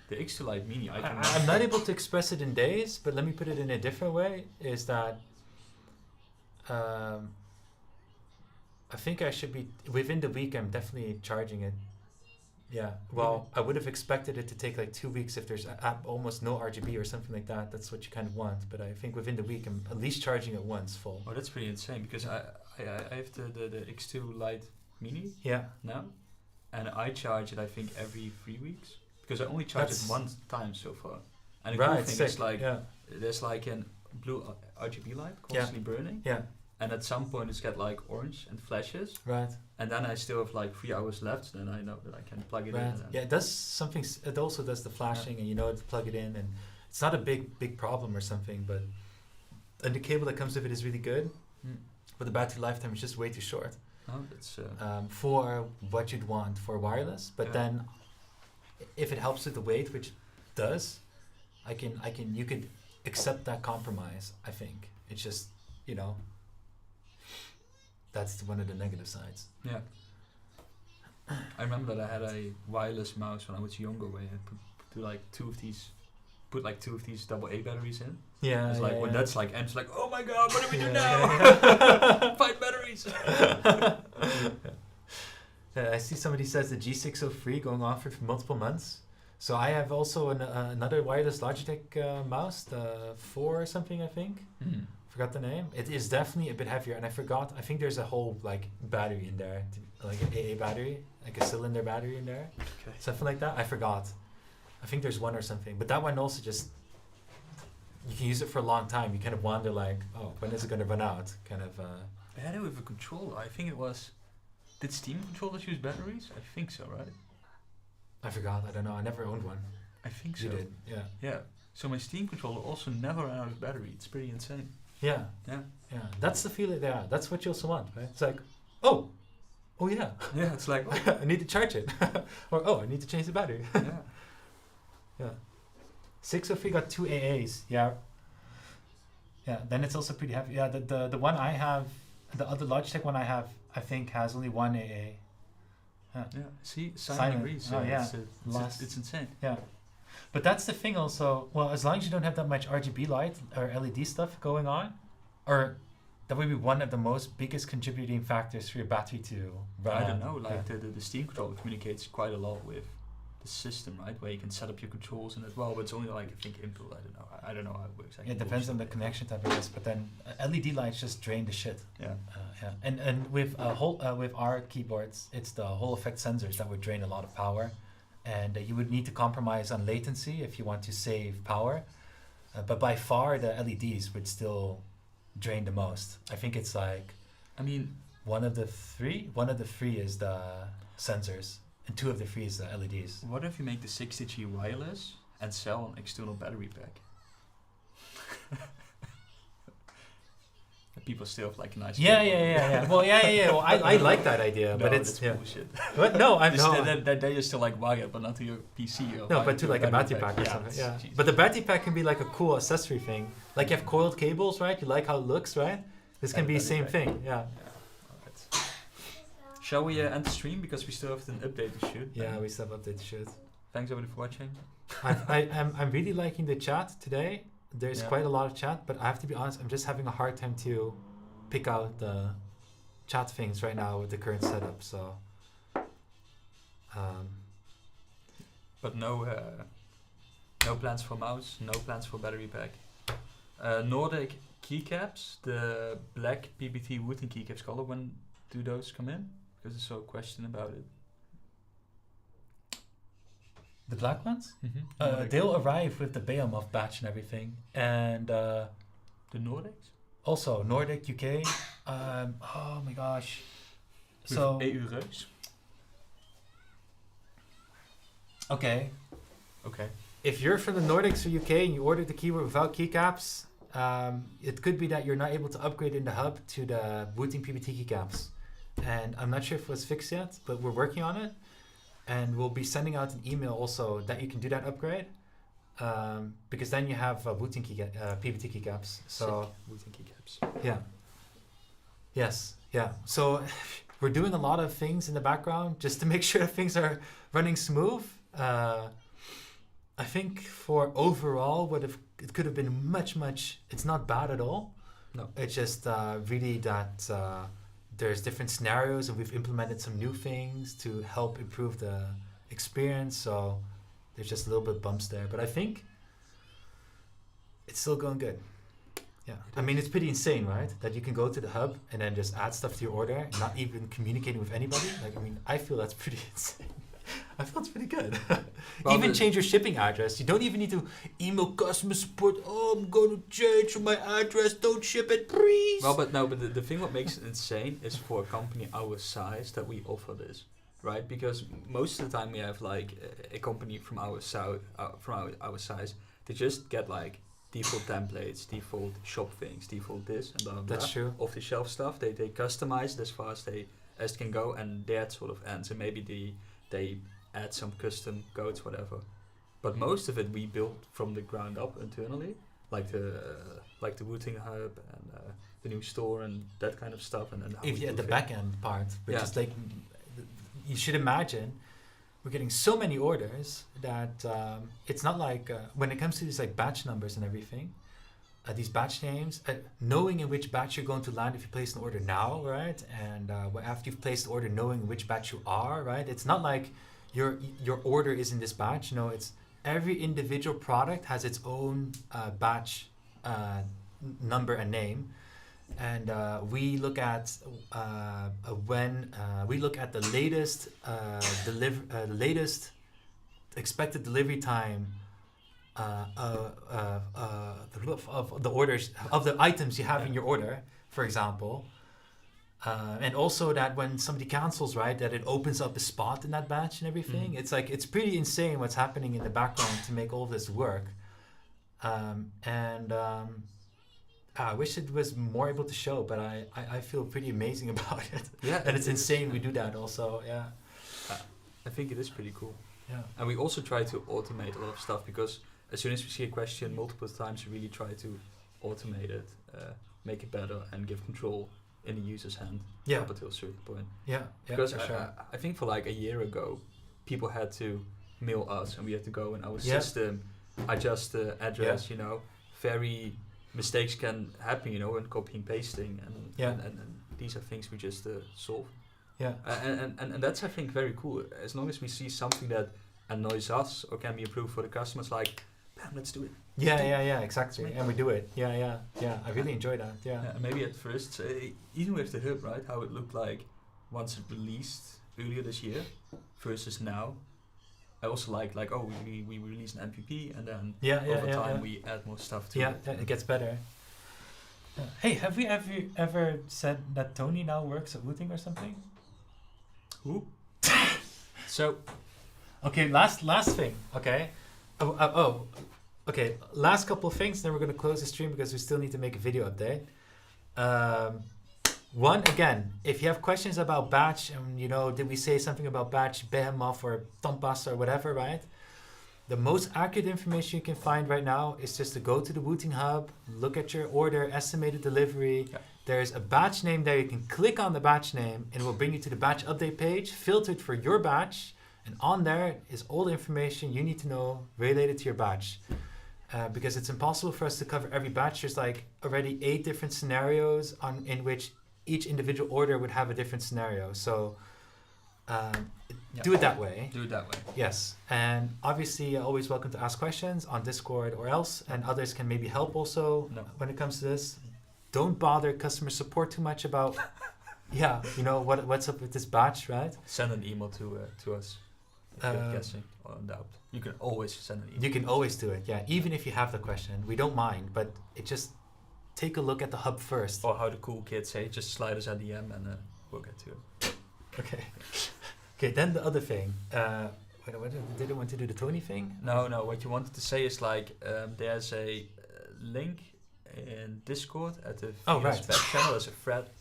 The X2 Lite Mini, I'm not able to express it in days, but let me put it in a different way, is that... I think I should be within the week. I'm definitely charging it. Yeah. Well, I would have expected it to take like 2 weeks if there's almost no RGB or something like that. That's what you kind of want. But I think within the week, I'm at least charging it once full. Oh, that's pretty insane because I have the X2 Lite Mini. Yeah. Now, and I charge it I think every 3 weeks because I only charge it one time so far. And the cool thing is like there's like an blue RGB light constantly burning. Yeah. And at some point it's got like orange and flashes. Right. And then I still have like 3 hours left, then I know that I can plug it in. Yeah, it does something, it also does the flashing and you know to plug it in, and it's not a big problem or something, and the cable that comes with it is really good, but the battery lifetime is just way too short. Oh, that's for what you'd want for wireless, but then if it helps with the weight, which it does, you could accept that compromise, I think. It's just, you know, that's one of the negative sides. Yeah. I remember that I had a wireless mouse when I was younger where I put like two of these AA batteries in. Yeah. It's like when that's like ends, like, oh my god, what do we do now? Find batteries. I see somebody says the G603 going on for multiple months. So I have also another wireless Logitech mouse, the 4 or something, I think. Forgot the name. It is definitely a bit heavier, and I think there's a whole like battery in there, like an AA battery, like a cylinder battery in there, something like that. I forgot. I think there's one or something, but that one also just, you can use it for a long time. You kind of wonder like, oh, when is it going to run out? Kind of. I had it with a controller. I think it was. Did Steam controllers use batteries? I think so, right? I forgot. I don't know. I never owned one. I think so. You did. Yeah. Yeah. So my Steam controller also never ran out of battery. It's pretty insane. Yeah. Yeah. Yeah. That's the feeling. Yeah. That's what you also want, right? It's like, oh yeah. Yeah. It's like, I need to charge it, or I need to change the battery. Yeah. Yeah. 603 got 2 AAs. Yeah. Yeah, then it's also pretty heavy. Yeah, the one I have, the other Logitech one I have, I think has only one AA. Yeah. See, Simon agrees. Oh yeah, it's insane. Yeah, but that's the thing also. Well, as long as you don't have that much RGB light or LED stuff going on, or that would be one of the most biggest contributing factors for your battery to run. I don't know. Like the Steam controller communicates quite a lot with the system, right? Where you can set up your controls in as well, but it's only like I think input. I don't know how it works. Yeah, it depends on the connection type of this, but then LED lights just drain the shit. Yeah. And with with our keyboards, it's the Hall effect sensors that would drain a lot of power, and you would need to compromise on latency if you want to save power. But by far, the LEDs would still drain the most. I think it's like, I mean, one of the three is the sensors, and two of the three is the LEDs. What if you make the 60G wireless and sell an external battery pack? People still have like a nice. Yeah. Well, yeah. Well, I like that idea, no, but it's bullshit. What? No, I'm not. They just still like wire it, but not to your PC. No, but to like a battery pack or something. Yeah. But the battery pack can be like a cool accessory thing. Like you have coiled cables, right? You like how it looks, right? This can be the same thing. Yeah. Right. Shall we end the stream because we still have an update to shoot? Yeah, we still have update to shoot. Thanks everybody for watching. I'm really liking the chat today. There's quite a lot of chat, but I have to be honest, I'm just having a hard time to pick out the chat things right now with the current setup. So, but no plans for mouse, no plans for battery pack. Nordic keycaps, the black PBT Wooting keycaps color. When do those come in? Because there's a question about it. The black ones? Mm-hmm. They'll arrive with the Behemoth batch and everything. And the Nordics? Also, Nordic, UK. Oh my gosh. With so EU Reus? Okay. If you're from the Nordics or UK and you ordered the keyboard without keycaps, it could be that you're not able to upgrade in the hub to the Wooting PBT keycaps. And I'm not sure if it was fixed yet, but we're working on it. And we'll be sending out an email also that you can do that upgrade, because then you have Wooting PBT keycaps. So Wooting keycaps. Yeah. Yes. Yeah. So we're doing a lot of things in the background just to make sure that things are running smooth. I think for overall, it could have been much. It's not bad at all. No. It's just really that. There's different scenarios and we've implemented some new things to help improve the experience. So there's just a little bit bumps there, but I think it's still going good. Yeah. I mean, it's pretty insane, right? That you can go to the hub and then just add stuff to your order, not even communicating with anybody. Like, I mean, I feel that's pretty insane. I feel it's pretty good. Well, even change your shipping address. You don't even need to email customer support. Oh, I'm going to change my address. Don't ship it, please. Well, but the thing what makes it insane is for a company our size that we offer this, right? Because most of the time we have like a company from our our size. They just get like default templates, default shop things, default this and blah blah. That's true. Off the shelf stuff. They customize it as far as it can go, and that sort of ends. And maybe they add some custom codes, whatever. But most of it we built from the ground up internally, like the Wooting hub and the new store and that kind of stuff. And then The backend part, which is like, you should imagine, we're getting so many orders that it's not like when it comes to these like batch numbers and everything. These batch names, knowing in which batch you're going to land if you place an order now, right? And after you've placed the order, knowing which batch you are, right? It's not like your order is in this batch. No, it's every individual product has its own batch number and name. And we look at the latest expected delivery time of the orders of the items you have in your order, for example, and also that when somebody cancels, right, that it opens up a spot in that batch and everything. It's like it's pretty insane what's happening in the background to make all this work, I wish it was more able to show, but I feel pretty amazing about it. Yeah, and it's insane we do that also. Yeah, I think it is pretty cool. Yeah, and we also try to automate a lot of stuff because as soon as we see a question multiple times, we really try to automate it, make it better, and give control in the user's hand Yeah. up until a certain point. Yeah. Because for sure. I think for like a year ago, people had to mail us, and we had to go in our Yeah. system, adjust the address. You know, very mistakes can happen. You know, when copying pasting, and these are things we just solve. Yeah. And that's, I think, very cool. As long as we see something that annoys us or can be improved for the customers, like, bam, let's do it. Yeah, exactly. And we do it. Yeah. I really enjoy that. Yeah. And maybe at first, even with the hub, right, how it looked like once it released earlier this year versus now. I also like we release an MPP, and then over time we add more stuff to it. Yeah, it gets better. Hey, have we ever said that Tony now works at Wooting or something? Who? So, okay, last thing. Okay. Okay. Last couple of things. Then we're gonna close the stream because we still need to make a video update. One, again, if you have questions about batch, and did we say something about batch, behemoth, or tompas, or whatever, right? The most accurate information you can find right now is just to go to the Wooting hub, look at your order, estimated delivery. Yeah. There's a batch name there. You can click on the batch name, and it will bring you to the batch update page, filtered for your batch. And on there is all the information you need to know related to your batch. Because it's impossible for us to cover every batch. There's like already 8 different scenarios in which each individual order would have a different scenario. So do it that way. Do it that way. Yes. And obviously, you're always welcome to ask questions on Discord or else. And others can maybe help also when it comes to this. Don't bother customer support too much about, what's up with this batch, right? Send an email to us. If you're guessing or in doubt. You can always send an email. You can always do it, yeah. Even if you have the question. We don't mind, but it just... Take a look at the hub first. Or how the cool kids say, just slide us a DM and we'll get to it. Okay. Okay, then the other thing. Did I want to do the Tony thing? No. What you wanted to say is like, there's a link in Discord at the web channel. There's a thread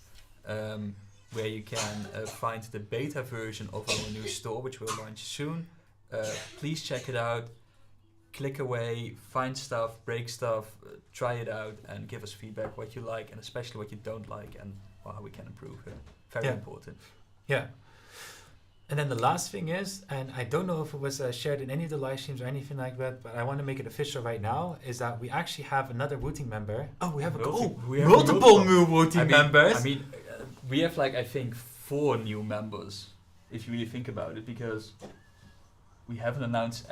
where you can find the beta version of our new store, which will launch soon. Please check it out. Click away, find stuff, break stuff, try it out, and give us feedback what you like, and especially what you don't like, and how we can improve it. Very important. Yeah. And then the last thing is, and I don't know if it was shared in any of the live streams or anything like that, but I want to make it official right now, is that we actually have another Wooting member. Oh, we have multiple new Wooting members. I mean, we have I think 4 new members, if you really think about it, because we haven't announced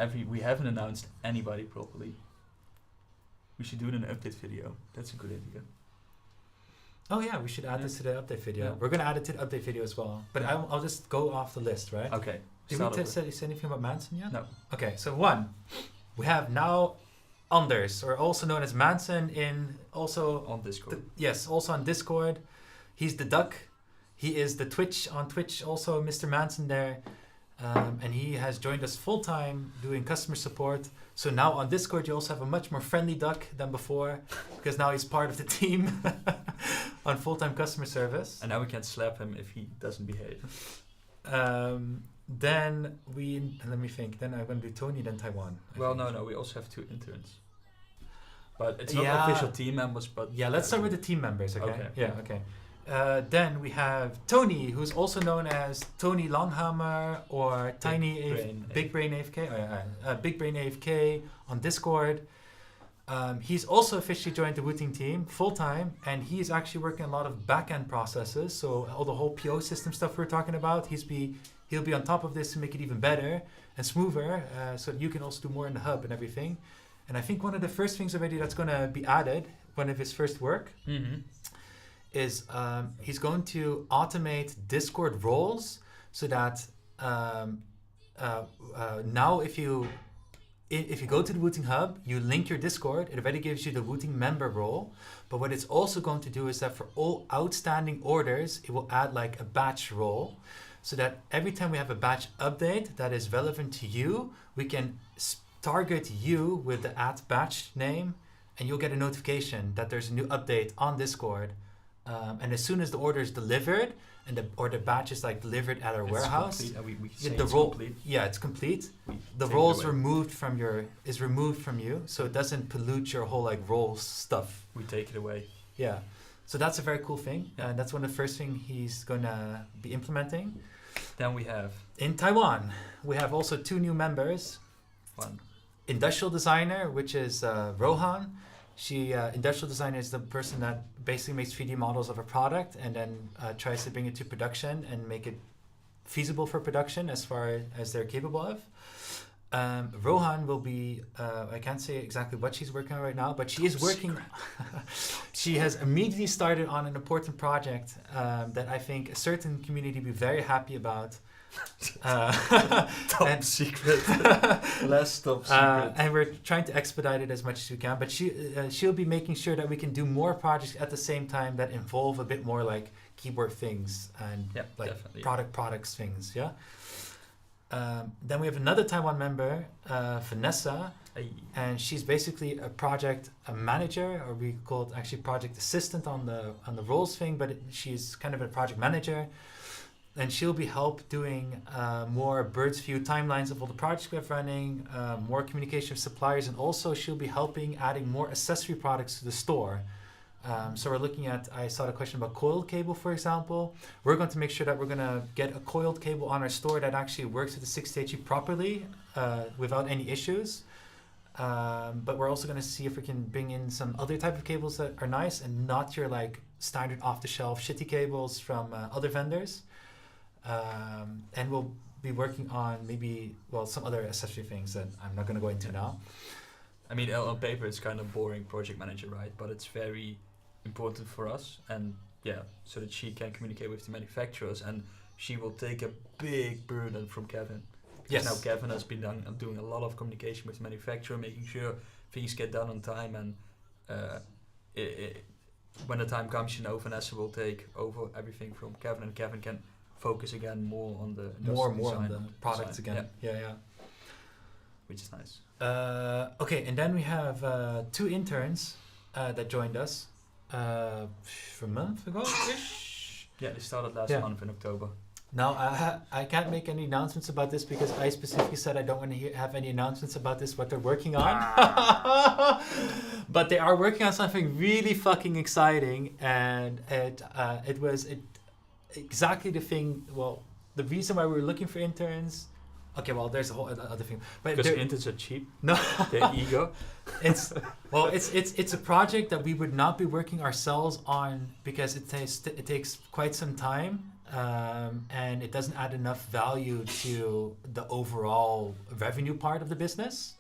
anybody properly. We should do it in an update video. That's a good idea. Oh yeah, we should add this to the update video. Yeah. We're gonna add it to the update video as well. But I'll just go off the list, right? Okay. Did we say anything about Manson yet? No. Okay, so 1, we have now Anders, or also known as Manson, on Discord. Also on Discord. He's the duck. He is the Twitch on Twitch. Also, Mr. Manson there. And he has joined us full-time doing customer support. So now on Discord you also have a much more friendly duck than before, because now he's part of the team on full-time customer service. And now we can slap him if he doesn't behave. Then let me think. Then I'm going to do Tony, then Taiwan. No, we also have 2 interns. But it's not official team members, but... Yeah, let's start with the team members, okay? Okay. Yeah, okay. Then we have Tony, who's also known as Tony Longhammer or Big Brain AFK. Big Brain AFK on Discord. He's also officially joined the Wooting team full-time, and he's actually working a lot of back-end processes. So all the whole PO system stuff we're talking about, he'll be on top of this to make it even better and smoother, so that you can also do more in the hub and everything. And I think one of the first things already that's going to be added, one of his first work, is he's going to automate Discord roles, so that now if you go to the Wooting hub, you link your Discord, it already gives you the Wooting member role. But what it's also going to do is that for all outstanding orders, it will add like a batch role, so that every time we have a batch update that is relevant to you, we can target you with the @batch name, and you'll get a notification that there's a new update on Discord And as soon as the order is delivered or the batch is like delivered at our warehouse, complete. We say the it's roll, complete. yeah, it's complete. We The take it roll's away. removed from you, so it doesn't pollute your whole like roll stuff. We take it away. Yeah, so that's a very cool thing. Yeah. That's one of the first thing he's gonna be implementing. Then we have In Taiwan, we have also 2 new members. one. Industrial designer, which is Rohan. Industrial designer is the person that basically makes 3D models of a product and then tries to bring it to production and make it feasible for production as far as they're capable of. Rohan will be, I can't say exactly what she's working on right now, but she is working. She has immediately started on an important project that I think a certain community will be very happy about. Top secret. Less top secret. And we're trying to expedite it as much as we can. But she'll be making sure that we can do more projects at the same time that involve a bit more like keyboard things and like definitely. products things. Yeah. Then we have another Taiwan member, Vanessa, Hey. and she's basically a manager, or we call it actually project assistant on the roles thing. But she's kind of a project manager. And she'll be doing more bird's view timelines of all the projects we have running, more communication with suppliers, and also she'll be helping adding more accessory products to the store. So we're looking at, I saw the question about coiled cable, for example. We're going to make sure that we're going to get a coiled cable on our store that actually works with the 60HE properly without any issues. But we're also going to see if we can bring in some other type of cables that are nice and not your like standard off-the-shelf shitty cables from other vendors. And we'll be working on some other accessory things that I'm not going to go into now. I mean, on paper it's kind of boring project manager, right? But it's very important for us, and so that she can communicate with the manufacturers, and she will take a big burden from Kevin. Yes. Now Kevin has been doing a lot of communication with the manufacturer, making sure things get done on time, and when the time comes, Vanessa will take over everything from Kevin, and Kevin can focus again more on the more design on the products again. Yeah. Which is nice. Okay, and then we have 2 interns that joined us a month ago-ish. Yeah, they started last month in October. Now, I can't make any announcements about this because I specifically said I don't want to have any announcements about this, what they're working on. But they are working on something really fucking exciting, and it was exactly the thing. Well, the reason why we were looking for interns. Okay, well, there's a whole other thing. But because interns are cheap. No, they're ego. It's a project that we would not be working ourselves on because it takes quite some time, and it doesn't add enough value to the overall revenue part of the business.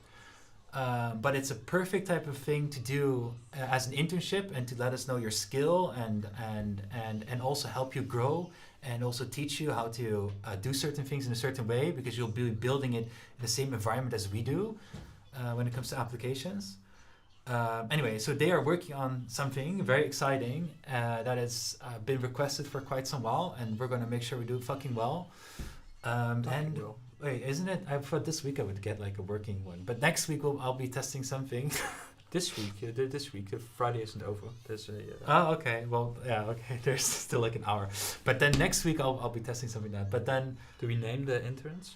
But it's a perfect type of thing to do as an internship and to let us know your skill and also help you grow and also teach you how to do certain things in a certain way because you'll be building it in the same environment as we do when it comes to applications. Anyway, so they are working on something very exciting that has been requested for quite some while, and we're going to make sure we do it fucking well. Wait, isn't it? I thought this week I would get like a working one, but next week I'll be testing something. This week, the Friday isn't over. There's a. Oh, okay. Well, yeah, okay. There's still like an hour, but then next week I'll be testing something like that. But then, do we name the interns?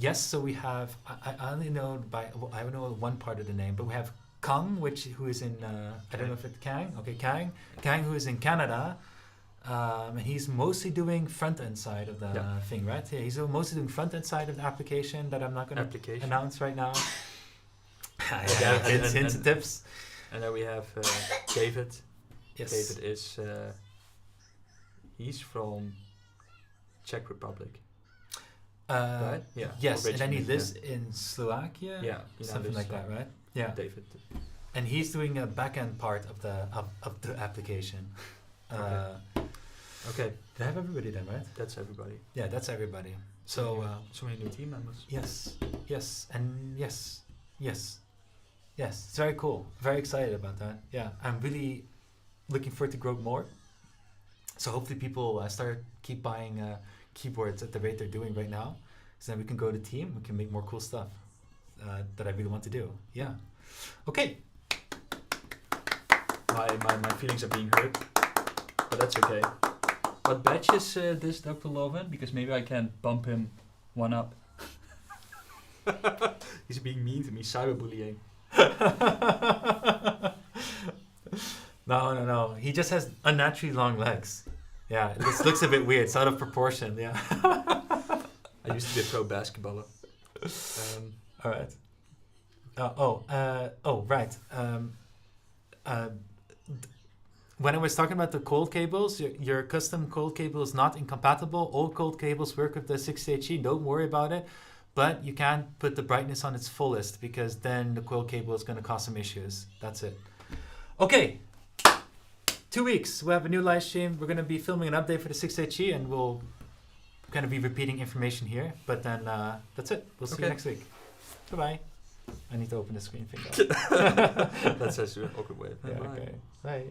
Yes. So we have. I only know I don't know one part of the name, but we have Kang, who is in. I don't know if it's Kang. Okay, Kang, who is in Canada. And he's mostly doing front end side of the thing, right? Yeah, he's mostly doing front end side of the application that I'm not going to announce right now. Hints and tips. And then we have David. Yes. David is he's from Czech Republic. Right? Yeah. Yes, and then he lives in Slovakia. Yeah, something like that, right? Yeah. David. And he's doing a backend part of the application. Okay. Did I have everybody then, right? That's everybody. Yeah, that's everybody. So so many new team members. Yes, and yes. It's very cool. Very excited about that. Yeah, I'm really looking forward to grow more. So hopefully people keep buying keyboards at the rate they're doing right now. So then we can grow the team. We can make more cool stuff that I really want to do. Yeah. Okay. My feelings are being hurt. but that's okay. What badge is this Dr. Loven? Because maybe I can bump him one up. He's being mean to me, cyberbullying. No. He just has unnaturally long legs. Yeah, this looks a bit weird. It's out of proportion. Yeah. I used to be a pro basketballer. All right. Right. When I was talking about the cold cables, your custom cold cable is not incompatible. All cold cables work with the 60HE. Don't worry about it. But you can't put the brightness on its fullest because then the cold cable is going to cause some issues. That's it. Okay. 2 weeks. We'll have a new live stream. We're going to be filming an update for the 60HE and we'll kind of be repeating information here. But then that's it. We'll see you next week. Bye-bye. I need to open the screen thing. That's such an awkward way. Yeah, okay. Bye.